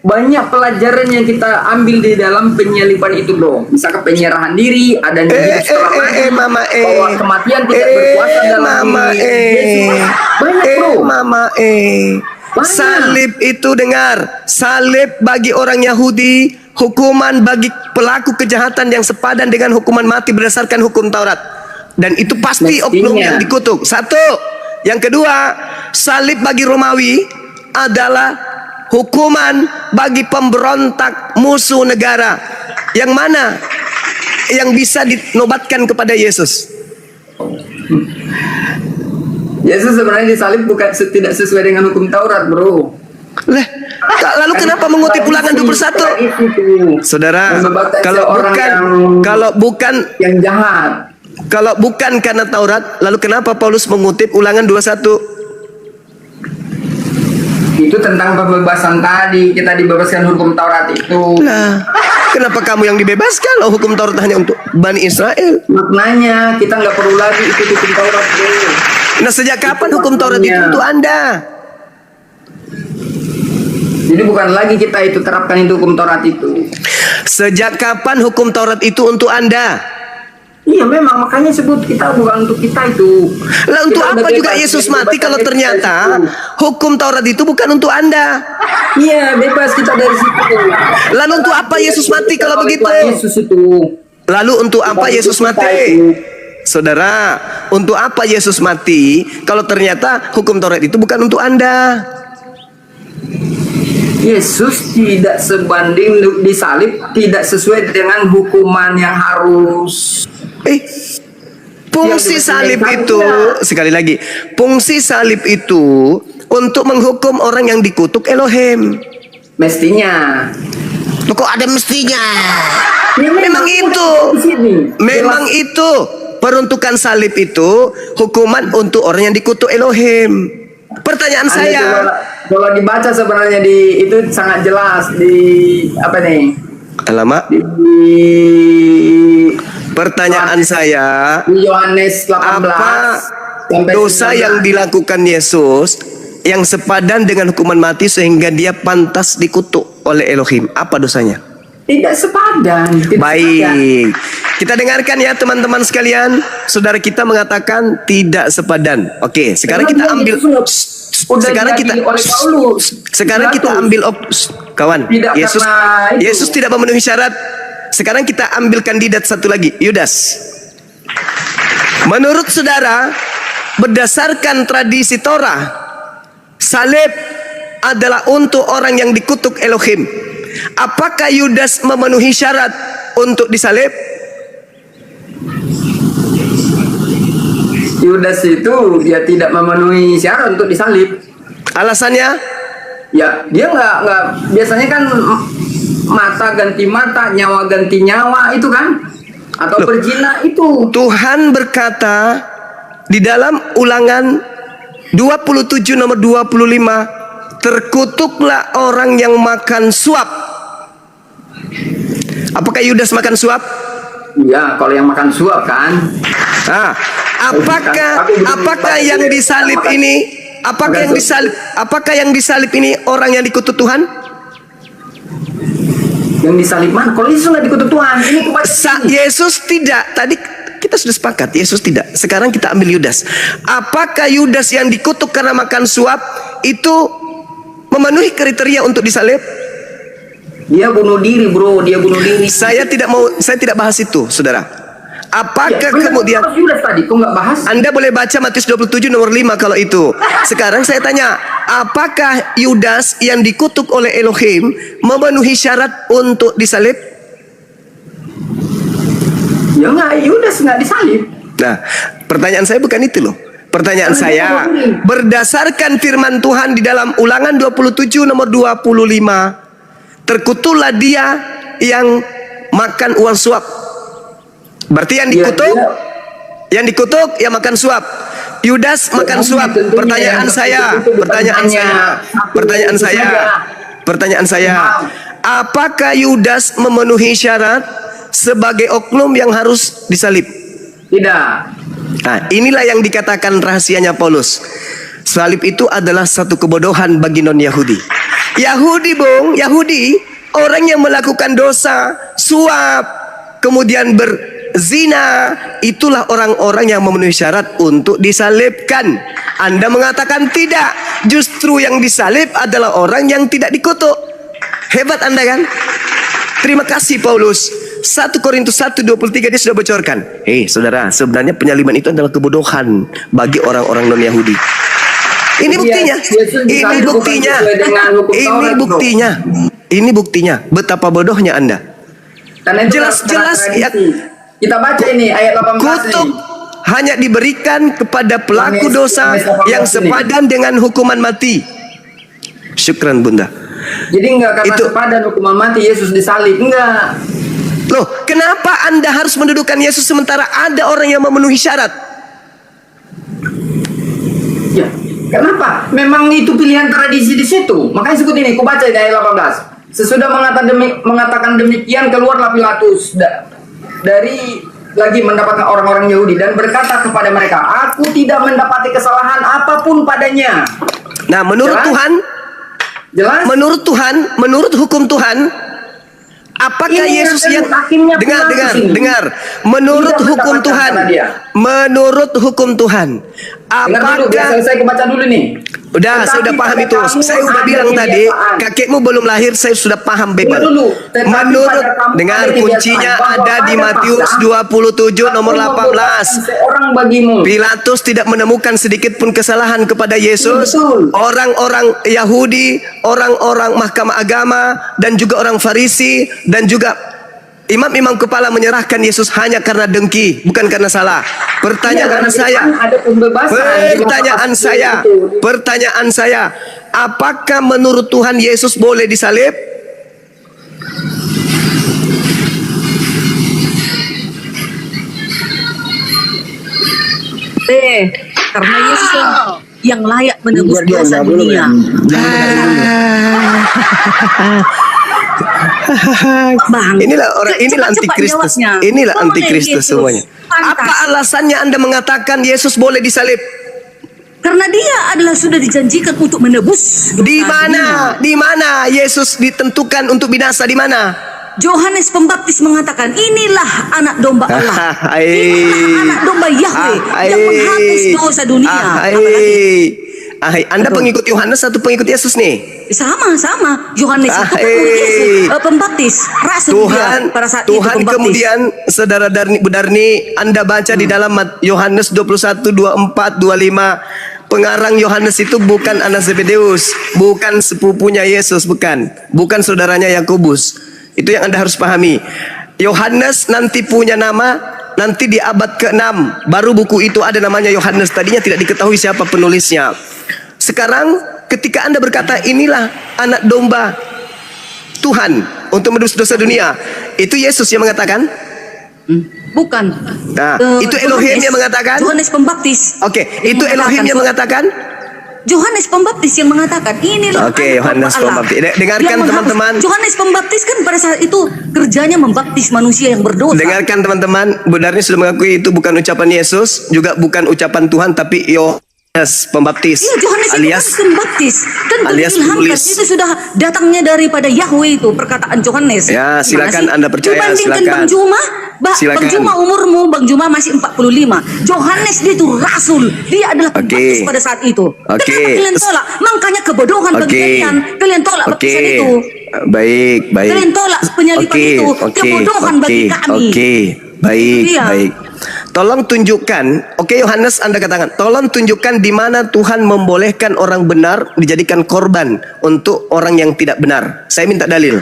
Banyak pelajaran yang kita ambil di dalam penyaliban itu, bro. Misalkan penyerahan diri, ada hidup setelah mati, mama bahwa kematian tidak berkuasa dalam mama diri Yesus. Banyak, bro. mama Banyak. Salib itu dengar, salib bagi orang Yahudi, hukuman bagi pelaku kejahatan yang sepadan dengan hukuman mati berdasarkan hukum Taurat. Dan itu pasti Mestinya. oknum yang dikutuk. Satu, Yang kedua, salib bagi Romawi adalah hukuman bagi pemberontak musuh negara. Yang mana yang bisa dinobatkan kepada Yesus? Yesus sebenarnya disalib bukan tidak sesuai dengan hukum Taurat, bro. Lah, lalu kenapa mengutip Ulangan 21? Saudara, kalau bukan yang jahat, kalau bukan karena Taurat, lalu kenapa Paulus mengutip Ulangan 21? itu tentang pembebasan tadi, kita dibebaskan hukum Taurat itu. Lah, kenapa kamu yang dibebaskan? Oh, hukum Taurat hanya untuk Bani Israel. Maknanya kita nggak perlu lagi ikut hukum Taurat, bro. Nah, sejak kapan hukum Taurat itu untuk Anda? Jadi bukan lagi kita itu terapkan itu hukum Taurat itu. Sejak kapan hukum Taurat itu untuk Anda? Iya memang, makanya sebut kita bukan untuk kita itu. Lah, untuk Kita apa udah juga bebas, Yesus kita mati bebas kalau dari ternyata situ. hukum Taurat itu bukan untuk Anda? Iya bebas kita dari situ. Lalu untuk apa Yesus mati kalau begitu? Yesus itu. Lalu untuk apa Yesus mati? Saudara, untuk apa Yesus mati kalau ternyata hukum Taurat itu bukan untuk Anda? Yesus tidak sebanding disalib, tidak sesuai dengan hukuman yang harus. Fungsi salib itu, sekali lagi, fungsi salib itu untuk menghukum orang yang dikutuk Elohim. Mestinya. Loh, kok ada mestinya? Ya, Memang itu. di sini. Memang itu. Peruntukan salib itu hukuman untuk orang yang dikutuk Elohim. Pertanyaan Anda saya, kalau dibaca sebenarnya itu sangat jelas di apa nih? alamak. Pertanyaan saya, Di Yohanes 18 apa sampai dosa 19. yang dilakukan Yesus yang sepadan dengan hukuman mati sehingga dia pantas dikutuk oleh Elohim? Apa dosanya? Tidak sepadan. Tidak sepadan. Baik, kita dengarkan ya teman-teman sekalian. Saudara kita mengatakan tidak sepadan. Oke, sekarang Karena kita dia ambil. itu sudah Sekarang kita. diadili oleh Paulus. Sekarang kita Pilatus. ambil kawan. Tidak Yesus karena itu. Yesus tidak memenuhi syarat. Sekarang kita ambil kandidat satu lagi, Yudas. Menurut saudara, berdasarkan tradisi Torah, salib adalah untuk orang yang dikutuk Elohim. Apakah Yudas memenuhi syarat untuk disalib? Yudas itu dia tidak memenuhi syarat untuk disalib. Alasannya? Ya, dia nggak biasanya kan mata ganti mata, nyawa ganti nyawa itu kan, atau Loh. berzina itu. Tuhan berkata di dalam Ulangan 27 nomor 25, terkutuklah orang yang makan suap. Apakah Yudas makan suap? Ya, kalau yang makan suap kan. Ah, apakah yang disalib ini? Apakah yang disalib ini orang yang dikutuk Tuhan? Yang disalib mana? Kalau Yesus nggak dikutuk Tuhan, ini kepada Yesus tidak. Tadi kita sudah sepakat, Yesus tidak. Sekarang kita ambil Yudas. Apakah Yudas yang dikutuk karena makan suap itu memenuhi kriteria untuk disalib? Dia bunuh diri, bro. Dia bunuh diri. Saya tidak bahas itu, saudara. Apakah Ya, kemudian bahas Yudas tadi, kok nggak bahas? Anda boleh baca Matius 27 nomor 5 kalau itu. Sekarang saya tanya, apakah Yudas yang dikutuk oleh Elohim memenuhi syarat untuk disalib? Ya nggak, Yudas nggak disalib. Nah, pertanyaan saya bukan itu loh. Pertanyaan saya, berdasarkan firman Tuhan di dalam Ulangan 27 nomor 25, terkutuklah dia yang makan uang suap. Berarti yang dikutuk, yang makan suap. Yudas makan suap. Pertanyaan saya, apakah Yudas memenuhi syarat sebagai oknum yang harus disalib? Tidak. Nah, inilah yang dikatakan rahasianya Paulus. Salib itu adalah satu kebodohan bagi non-Yahudi. Yahudi, orang yang melakukan dosa, suap, kemudian berzina, itulah orang-orang yang memenuhi syarat untuk disalibkan. Anda mengatakan tidak. Justru yang disalib adalah orang yang tidak dikutuk. Hebat Anda kan? Terima kasih Paulus. 1 Korintus 1:23 dia sudah bocorkan. Saudara, sebenarnya penyaliban itu adalah kebodohan bagi orang-orang non-Yahudi. Ini buktinya. Ini buktinya. Ini buktinya. Ini buktinya betapa bodohnya Anda. Karena itu Jelas-jelas ya, kita baca ini ayat 18 kutuk ini. hanya diberikan kepada pelaku dosa yang sepadan dengan hukuman mati. Syukran Bunda. Jadi enggak karena Itu- sepadan hukuman mati Yesus disalib, enggak. Loh, kenapa Anda harus mendudukan Yesus sementara ada orang yang memenuhi syarat? Ya, kenapa? Memang itu pilihan tradisi di situ. Makanya sebut ini, aku baca di ayat 18. Sesudah mengatakan demikian, keluarlah Pilatus dari lagi mendapatkan orang-orang Yahudi dan berkata kepada mereka, aku tidak mendapati kesalahan apapun padanya. Nah, menurut Jelas? Tuhan, Jelas? menurut hukum Tuhan, apakah Ini Yesus yang yang hakimnya dengar, Pilatus ini. dengar, menurut Tidak hukum mendapatkan Tuhan, karena dia. menurut hukum Tuhan, Dengar dulu, biar apakah selesai aku baca dulu nih. Udah, saya udah Tetapi paham pada itu. kamu Saya udah ada bilang tadi, kebiasaan. kakekmu belum lahir, saya sudah paham bebas. Tunggu dulu. Tetapi Menurut, pada kamu dengar ada kebiasaan kuncinya bahwa ada di pada Matius masa 27 nomor aku 18. membebaskan seorang bagimu. Pilatus tidak menemukan sedikit pun kesalahan kepada Yesus. Betul. Orang-orang Yahudi, orang-orang mahkamah agama, dan juga orang Farisi, dan juga imam-imam kepala menyerahkan Yesus hanya karena dengki, bukan karena salah. Pertanyaan Iya, karena saya, di depan ada pembebasan. pertanyaan saya, apakah menurut Tuhan Yesus boleh disalib? Karena Yesus yang layak menebus dosa dunia. Bang, Inilah orang, inilah cepat-cepat antikristus. jawabnya. Inilah Ngomongin antikristus Yesus. semuanya. Pantas. Apa alasannya Anda mengatakan Yesus boleh disalib? Karena dia adalah sudah dijanjikan untuk menebus dosa Di dunia. mana? Di mana Yesus ditentukan untuk binasa? Di mana? Yohanes Pembaptis mengatakan, inilah anak domba Allah. Inilah anak domba Yahweh yang menghapus dosa dunia. Apalagi Anda pengikut Yohanes atau pengikut Yesus nih? sama-sama. Yohanes itu Ahai. pengikut Yesus, Pembaptis, rasul Tuhan, dia pada saat itu Tuhan Pembaptis. kemudian saudara Budarni, Anda baca di dalam Yohanes 21, 24, 25. Pengarang Yohanes itu bukan anak Zebedeus, bukan sepupunya Yesus, bukan saudaranya Yakobus. Itu yang Anda harus pahami. Yohanes nanti punya nama, nanti di abad ke-6 baru buku itu ada namanya Yohanes. Tadinya tidak diketahui siapa penulisnya. Sekarang ketika Anda berkata inilah anak domba Tuhan untuk menebus dosa dunia, itu Yesus yang mengatakan? Bukan. Nah, itu Elohim yang mengatakan? Yohanes Pembaptis. Oke, itu Elohim yang mengatakan? Yohanes Pembaptis yang mengatakan inilah Oke, anak Yohanes domba Allah. Pembaptis. Dengarkan, Yang menghapus- teman-teman. Yohanes Pembaptis kan pada saat itu kerjanya membaptis manusia yang berdosa. Dengarkan teman-teman, Budarni sudah mengakui itu bukan ucapan Yesus, juga bukan ucapan Tuhan, tapi Yohanes Pembaptis Iya, Yohanes itu alias kan pembaptis. Tentu alias diilhamkan. penulis. Itu sudah datangnya daripada Yahweh itu perkataan Yohanes. Ya, silakan Gimana sih? Anda percaya, Dibandingkan silakan. Bang Juma, Silakan. Bang Juma umurmu, Bang Juma masih 45. Yohanes dia itu rasul. Dia adalah pembaptis Oke. pada saat itu. Oke. Kenapa kalian tolak? Makanya kebodohan bagi Oke. kalian. Kalian tolak baptisan itu. Baik. Kalian tolak penyaliban itu. Kebodohan bagi kami. Oke, baik, Iya. baik. Tolong tunjukkan, oke Yohanes Anda katakan, tolong tunjukkan di mana Tuhan membolehkan orang benar dijadikan korban untuk orang yang tidak benar. Saya minta dalil.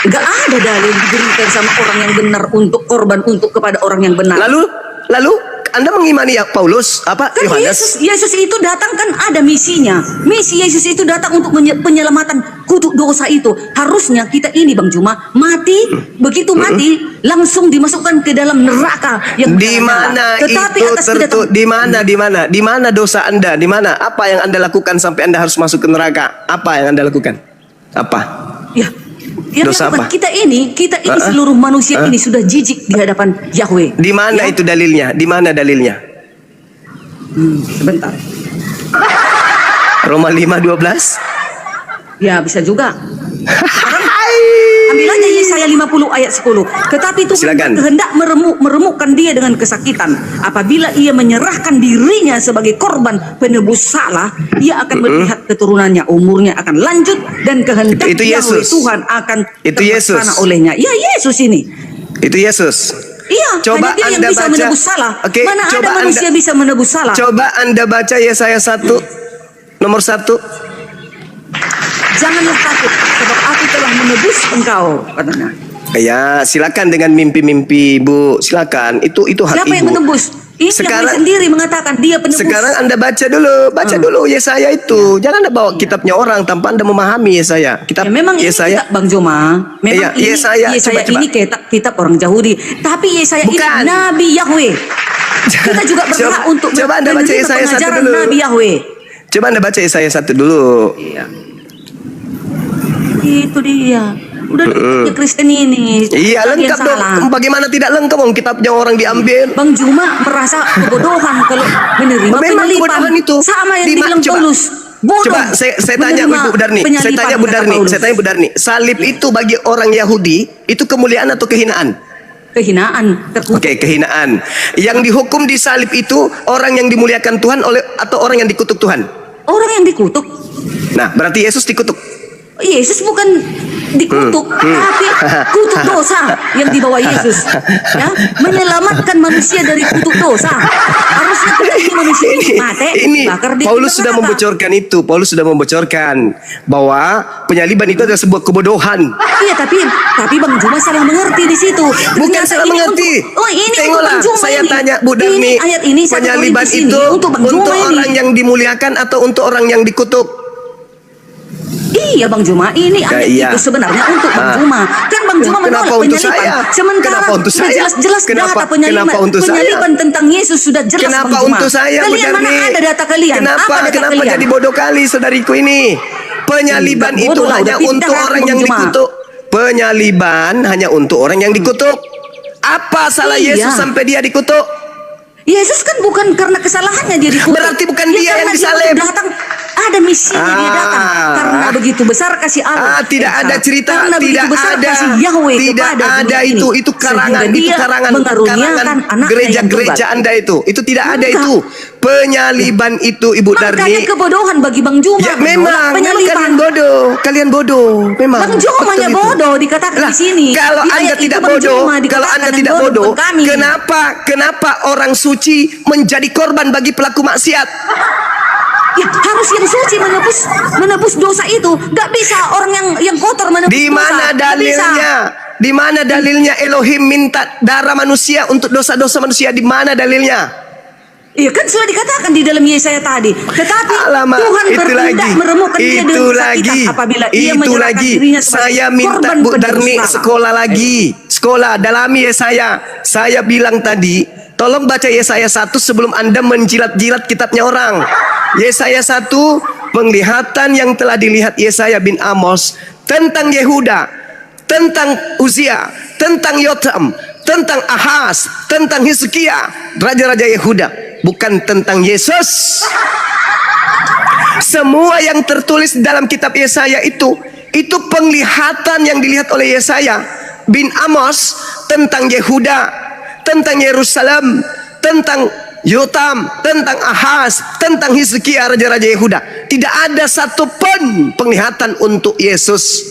Gak ada dalil diberikan sama orang yang benar untuk korban untuk kepada orang yang benar. Lalu Anda mengimani ya Paulus apa Kan Yohanes? Yesus itu datang kan ada misinya. Misi Yesus itu datang untuk penyelamatan kutuk dosa itu. Harusnya kita ini Bang Juma mati, begitu mati langsung dimasukkan ke dalam neraka yang Di mana tetapi itu atas kedatangan di mana dosa Anda? Di mana? Apa yang Anda lakukan sampai Anda harus masuk ke neraka? Apa yang Anda lakukan? Apa? ya. Yang Dosa dilakukan apa? kita ini seluruh manusia ini sudah jijik di hadapan Yahweh. Di mana Ya? itu dalilnya? Di mana dalilnya? Sebentar. Roma 5:12. Ya bisa juga. Ambil aja Yesaya 50 ayat 10. Tetapi Tuhan Silakan. berkehendak meremukkan dia dengan kesakitan. Apabila ia menyerahkan dirinya sebagai korban penebus salah, ia akan melihat keturunannya, umurnya akan lanjut dan kehendak Itu Yahweh Yesus. Tuhan akan Itu terlaksana Yesus. olehnya. Ya Yesus ini. Itu Yesus. Iya, Coba hanya dia yang Anda bisa baca. menebus salah. Oke, Mana coba ada manusia Anda- bisa menebus salah? Coba Anda baca Yesaya 1 nomor 1. Janganlah takut, sebab aku telah menebus engkau, katanya. Ya, silakan dengan mimpi-mimpi Bu, silakan. Itu hak Siapa Ibu. yang menebus? Ini Sekarang- Yahweh sendiri mengatakan dia penebus. Sekarang Anda baca dulu Yesaya itu. Jangan Anda bawa kitabnya orang tanpa Anda memahami Yesaya. Kitab Ya, memang ini Yesaya. kitab Bang Joma. Iya, Memang ini Yesaya. Yesaya Coba. ini kitab orang Yahudi. Tapi Yesaya ini Bukan. Nabi Yahweh. Kita juga berhak untuk Coba Anda baca menerima Yesaya 1 pengajaran dulu. Nabi Yahweh. Coba Anda baca Yesaya 1 dulu. Iya. Itu dia. Udah ya Kristen ini. Iya, Tadi yang lengkap salah. dong. Bagaimana tidak lengkap om kitabnya orang diambil? Bang Juma merasa kebodohan kalau menerima Memang penyalipan. kebodohan itu. Sama yang Di- dibilang coba. Paulus. Bodoh. Coba saya tanya menerima Bu Darni. Saya penyalipan, tanya Bu kata Darni. Paulus. Saya tanya Bu Darni. Salib itu bagi orang Yahudi itu kemuliaan atau kehinaan? Kehinaan, terkutuk. Oke, kehinaan. Yang dihukum di salib itu orang yang dimuliakan Tuhan atau orang yang dikutuk Tuhan? Orang yang dikutuk. Nah, berarti Yesus dikutuk. Yesus bukan dikutuk, tapi kutuk dosa yang dibawa Yesus. Ya, menyelamatkan manusia dari kutuk dosa. Harusnya tidak ini manusia ini mati. Ini bakar di Paulus neraka. sudah membocorkan itu. Paulus sudah membocorkan bahwa penyaliban itu adalah sebuah kebodohan. Iya, tapi Bang Juma salah mengerti di situ. Bukan Ternyata salah ini mengerti. Untuk, oh, ini Tengoklah, untuk Bang Juma saya ini. tanya Bu Darni, Ini ayat ini satu penyaliban Korintus ini itu untuk Bang Juma untuk ini. orang yang dimuliakan atau untuk orang yang dikutuk? Iya Bang Juma, ini ayat iya. itu sebenarnya untuk Bang Ah. Juma. Kan Bang Juma Kenapa menolak untuk penyaliban. saya? Sementara Kenapa untuk sudah saya? jelas-jelas Kenapa- data penyaliban. kenapa untuk saya? Penyaliban tentang Yesus sudah jelas Kenapa Bang Juma. untuk saya, Bu Kalian Darni? mana ada data kalian? Kenapa Apa data kenapa kalian? jadi bodoh kali saudariku ini? Penyaliban Enggak itu bodoh lah, hanya udah pintar untuk aku, orang Bang yang Juma. dikutuk. Penyaliban hanya untuk orang yang dikutuk. Apa salah Iya. Yesus sampai dia dikutuk? Yesus kan bukan karena kesalahannya dia dikutuk. Berarti bukan dia karena yang disalib. datang, ada misinya dia datang. Karena begitu besar kasih Allah. Tidak ada cerita, Karena tidak begitu besar ada, kasih Yahweh tidak kepada ada dunia ini. itu karangan, Sehingga itu dia karangan mengaruniakan anaknya gereja-gereja yang Anda itu tidak ada Enggak. itu. Penyaliban itu Ibu Makanya Darni. kebodohan bagi Bang Juma. Ya menolak memang penyaliban. kalian bodoh, memang. Bang Juma Betul hanya itu. bodoh dikatakan Lah, di sini. kalau Di Anda ayat itu tidak Bang bodoh, Juma kalau dikatakan Anda yang tidak bodoh, bukan kami. kenapa orang suci menjadi korban bagi pelaku maksiat? Ya, harus yang suci menebus dosa itu. Gak bisa orang yang kotor menebus Di dosa. mana Nggak bisa. dalilnya? Di mana dalilnya Elohim minta darah manusia untuk dosa-dosa manusia? Di mana dalilnya? Iya kan sudah dikatakan di dalam Yesaya tadi. Tetapi Alamak, Tuhan itu bertindak lagi, meremukkan dia itu dengan lagi, kesakitan apabila ia itu menyerahkan lagi. dirinya sebagai Saya minta korban Bu penebus Darni salah. sekolah lagi, sekolah dalami Yesaya. Saya bilang tadi, tolong baca Yesaya 1 sebelum Anda menjilat-jilat kitabnya orang. Yesaya 1, penglihatan yang telah dilihat Yesaya bin Amos tentang Yehuda, tentang Uzia, tentang Yotam, tentang Ahaz, tentang Hizkia, raja-raja Yehuda, bukan tentang Yesus. Semua yang tertulis dalam kitab Yesaya itu penglihatan yang dilihat oleh Yesaya bin Amos tentang Yehuda, tentang Yerusalem, tentang Yotam, tentang Ahaz, tentang Hizkia, raja-raja Yehuda. Tidak ada satupun penglihatan untuk Yesus.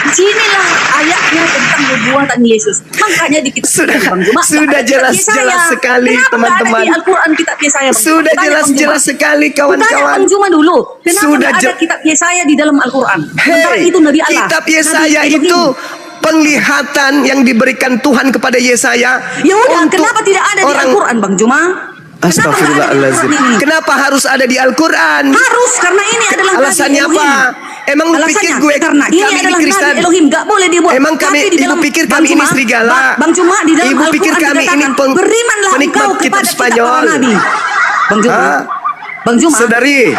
Sinilah ayatnya tentang nubuatan Yesus. Makanya di kitab Sudah- Bang Juma, sudah nggak ada kitab jelas-jelas Yesaya. sekali, Kenapa nggak teman-teman. ada di Al-Quran kitab Yesaya, Bang? Sudah Tanya Bang jelas-jelas Juma. sekali, Tanya kawan-kawan. Bang Juma dulu. Kenapa Sudah nggak ada je- kitab Yesaya di dalam Al-Quran? Sementara Hei, itu Nabi Allah. kitab Nabi Yesaya Elohim. itu penglihatan yang diberikan Tuhan kepada Yesaya. Ya udah, untuk kenapa tidak ada di orang- Al-Quran, Bang Juma? Kenapa nggak ada di Astagfirullahaladzim. Al-Quran ini? Kenapa harus ada di Al-Quran? Harus, karena ini adalah Alasannya Nabi apa? Elohim. Emang lu pikir Alasannya, gue karena ini kami adalah Kristen? Nabi Elohim, gak boleh dibuat. Emang kami, Tapi di ibu dalam pikir Bang kami ini Juma, serigala? Bang Juma di dalam Ibu pikir Al-Quran kami ini dikatakan, berimanlah penikmat engkau kitab kepada Spanyol. para nabi. Bang Juma, Hah? Bang Juma, Saudariku,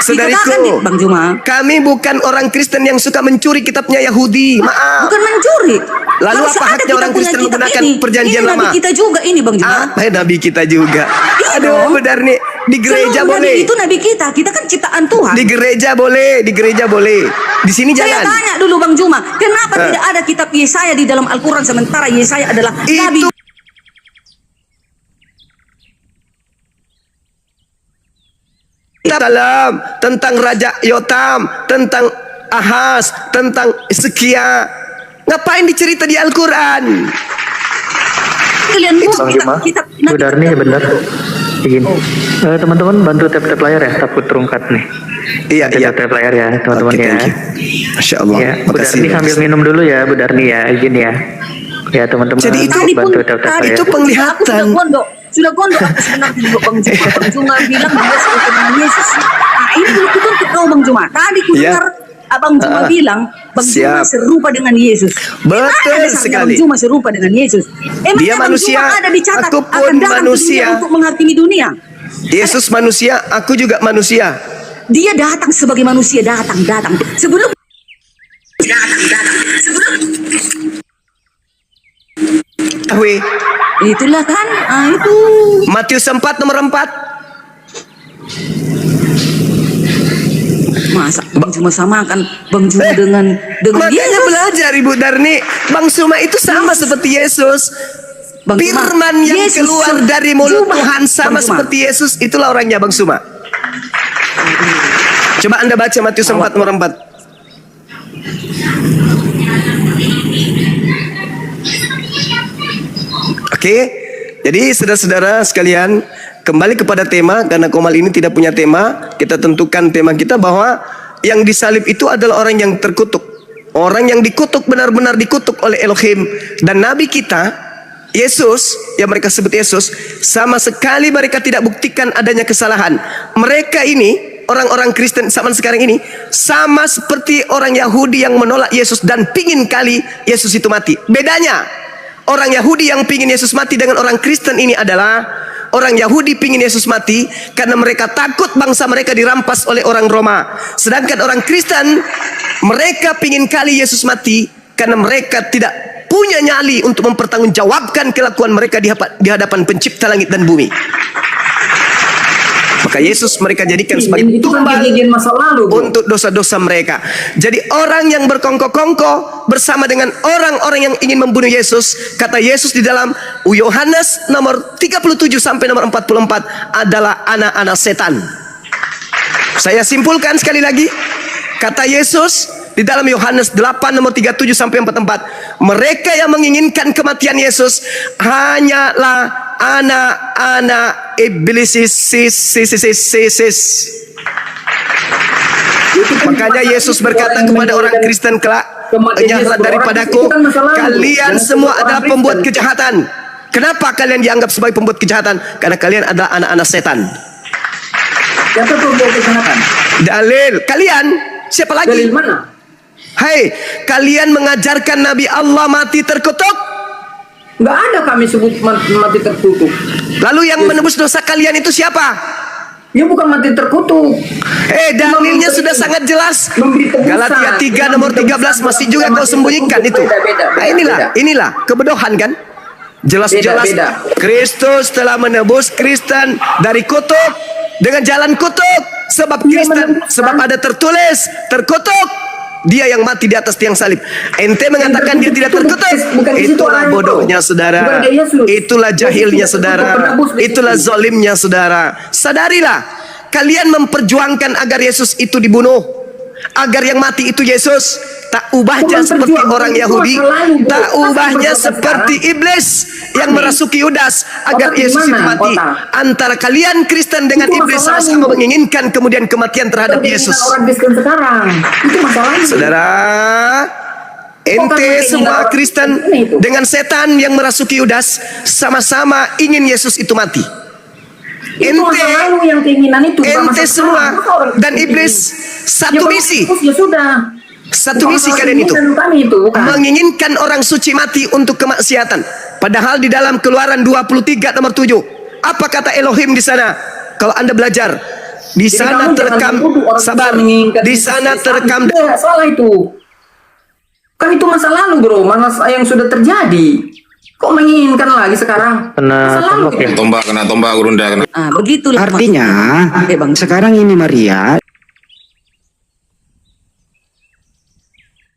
dikatakan di- Bang Juma, kami bukan orang Kristen yang suka mencuri kitabnya Yahudi. Maaf. bukan mencuri. Lalu Harus apa ada haknya kita orang punya Kristen kitab menggunakan ini. perjanjian ini lama? Nabi kita juga ini, Bang Juma. Apa Nabi kita juga? Iya Aduh, dong. benar nih. Di gereja Seluruh boleh. nabi itu nabi kita kan ciptaan Tuhan. Di gereja boleh, di gereja boleh. Di sini Saya jangan. tanya dulu Bang Juma, kenapa tidak ada kitab Yesaya di dalam Al-Quran sementara Yesaya adalah nabi? Itu dalam tentang Raja Yotam, tentang Ahaz, tentang Hizkia. Ngapain dicerita di Al-Quran? Kalian buka Bang Juma, kitab Bu Darni benar. Izin. Teman-teman bantu tap layar ya, takut terungkat nih. Iya, iya. Tap layar ya, teman-teman Oke, ya. thank you. Masya Allah. Ya, Bu Makasih. Darni sambil minum dulu ya, Bu Darni ya, izin ya. Ya, teman-teman Jadi itu bantu tap tadi layar. itu pun penglihatan. aku sudah gondok aku sebenarnya juga Bang Juma. Bang Juma bilang dia sebagai dengan Yesus. Nah ini itu untuk kau Bang Juma. Tadi ku Ya. dengar Abang Juma bilang Bang Juma Siap. serupa dengan Yesus. Betul Mana dasarnya sekali. Bang Juma serupa dengan Yesus. Emang Dia Bang manusia, Juma ada dicatat aku pun akan datang ke manusia. dunia untuk menghakimi dunia. Yesus manusia, aku juga manusia. Dia datang sebagai manusia, datang. Sebelum Wih, itulah kan, itu. Matius 4 nomor 4. Masa Bang Juma samakan Bang Juma dengan Makanya Yesus. belajar Ibu Darni, Bang Suma itu sama seperti Yesus. Bang Juma, Firman yang Yesus keluar dari mulut Juma. Tuhan sama Bang Juma. seperti Yesus, itulah orangnya Bang Suma. Coba Anda baca Matius 4 nomor 4. Oke, jadi saudara-saudara sekalian, kembali kepada tema, karena Komal ini tidak punya tema, kita tentukan tema kita bahwa yang disalib itu adalah orang yang terkutuk. Orang yang dikutuk benar-benar dikutuk oleh Elohim. Dan Nabi kita, Yesus, yang mereka sebut Yesus, sama sekali mereka tidak buktikan adanya kesalahan. Mereka ini, orang-orang Kristen zaman sekarang ini, sama seperti orang Yahudi yang menolak Yesus dan pingin kali Yesus itu mati. Bedanya, orang Yahudi yang pingin Yesus mati dengan orang Kristen ini adalah orang Yahudi pingin Yesus mati karena mereka takut bangsa mereka dirampas oleh orang Roma. Sedangkan orang Kristen, mereka pingin kali Yesus mati karena mereka tidak punya nyali untuk mempertanggungjawabkan kelakuan mereka di hadapan pencipta langit dan bumi. Maka Yesus mereka jadikan sebagai itu kan tumbal kejadian masa lalu, bro. untuk dosa-dosa mereka. Jadi orang yang berkongko-kongko bersama dengan orang-orang yang ingin membunuh Yesus, kata Yesus di dalam Yohanes nomor 37 sampai nomor 44 adalah anak-anak setan. Saya simpulkan sekali lagi, kata Yesus di dalam Yohanes 8 nomor 37 sampai 44, mereka yang menginginkan kematian Yesus hanyalah anak-anak iblis. Makanya Yesus berkata kepada orang Kristen kelak, "Enyahlah daripadaku, kalian semua adalah pembuat kejahatan." Kenapa kalian dianggap sebagai pembuat kejahatan? Karena kalian adalah anak-anak setan. Siapa pembuat kejahatan? Dalil, kalian siapa lagi? Dari mana? Hai, kalian mengajarkan Nabi Allah mati terkutuk. Nggak ada kami sebut mati terkutuk. Lalu yang menebus dosa kalian itu siapa? Ya bukan mati terkutuk. Dalilnya sudah sangat jelas. Memberi tebusan. Galatia 3 nomor 13 masih juga kau sembunyikan itu. Nah, inilah kebodohan kan? Jelas-jelas Beda. Kristus telah menebus Kristen dari kutuk dengan jalan kutuk. Sebab Kristen, sebab ada tertulis terkutuk dia yang mati di atas tiang salib. Ente mengatakan dia tidak terkutuk. Itulah bodohnya saudara. Itulah jahilnya saudara. Itulah zolimnya saudara. Sadarilah, kalian memperjuangkan agar Yesus itu dibunuh, agar yang mati itu Yesus. Tak ubahnya seperti orang Yahudi, tak ubahnya seperti iblis yang merasuki Yudas agar Yesus itu mati. Antara kalian Kristen dengan iblis sama-sama menginginkan kemudian kematian terhadap Yesus. Orang Kristen sekarang itu masalahnya. Saudara, ente semua Kristen dengan setan yang merasuki Yudas sama-sama ingin Yesus itu mati. Ente semua dan iblis satu misi. Ya sudah. Satu misi kalian itu, menginginkan orang suci mati untuk kemaksiatan. Padahal di dalam Keluaran 23 nomor 7, apa kata Elohim di sana? Kalau Anda belajar, di sana terekam, sabar, di sana terekam. Salah itu. Kan itu masa lalu, bro, masa yang sudah terjadi. Kok menginginkan lagi sekarang? Kena tombak ya. Kena tombak, gurunda, kena. Begitulah Artinya maksudnya. Bang. sekarang ini Maria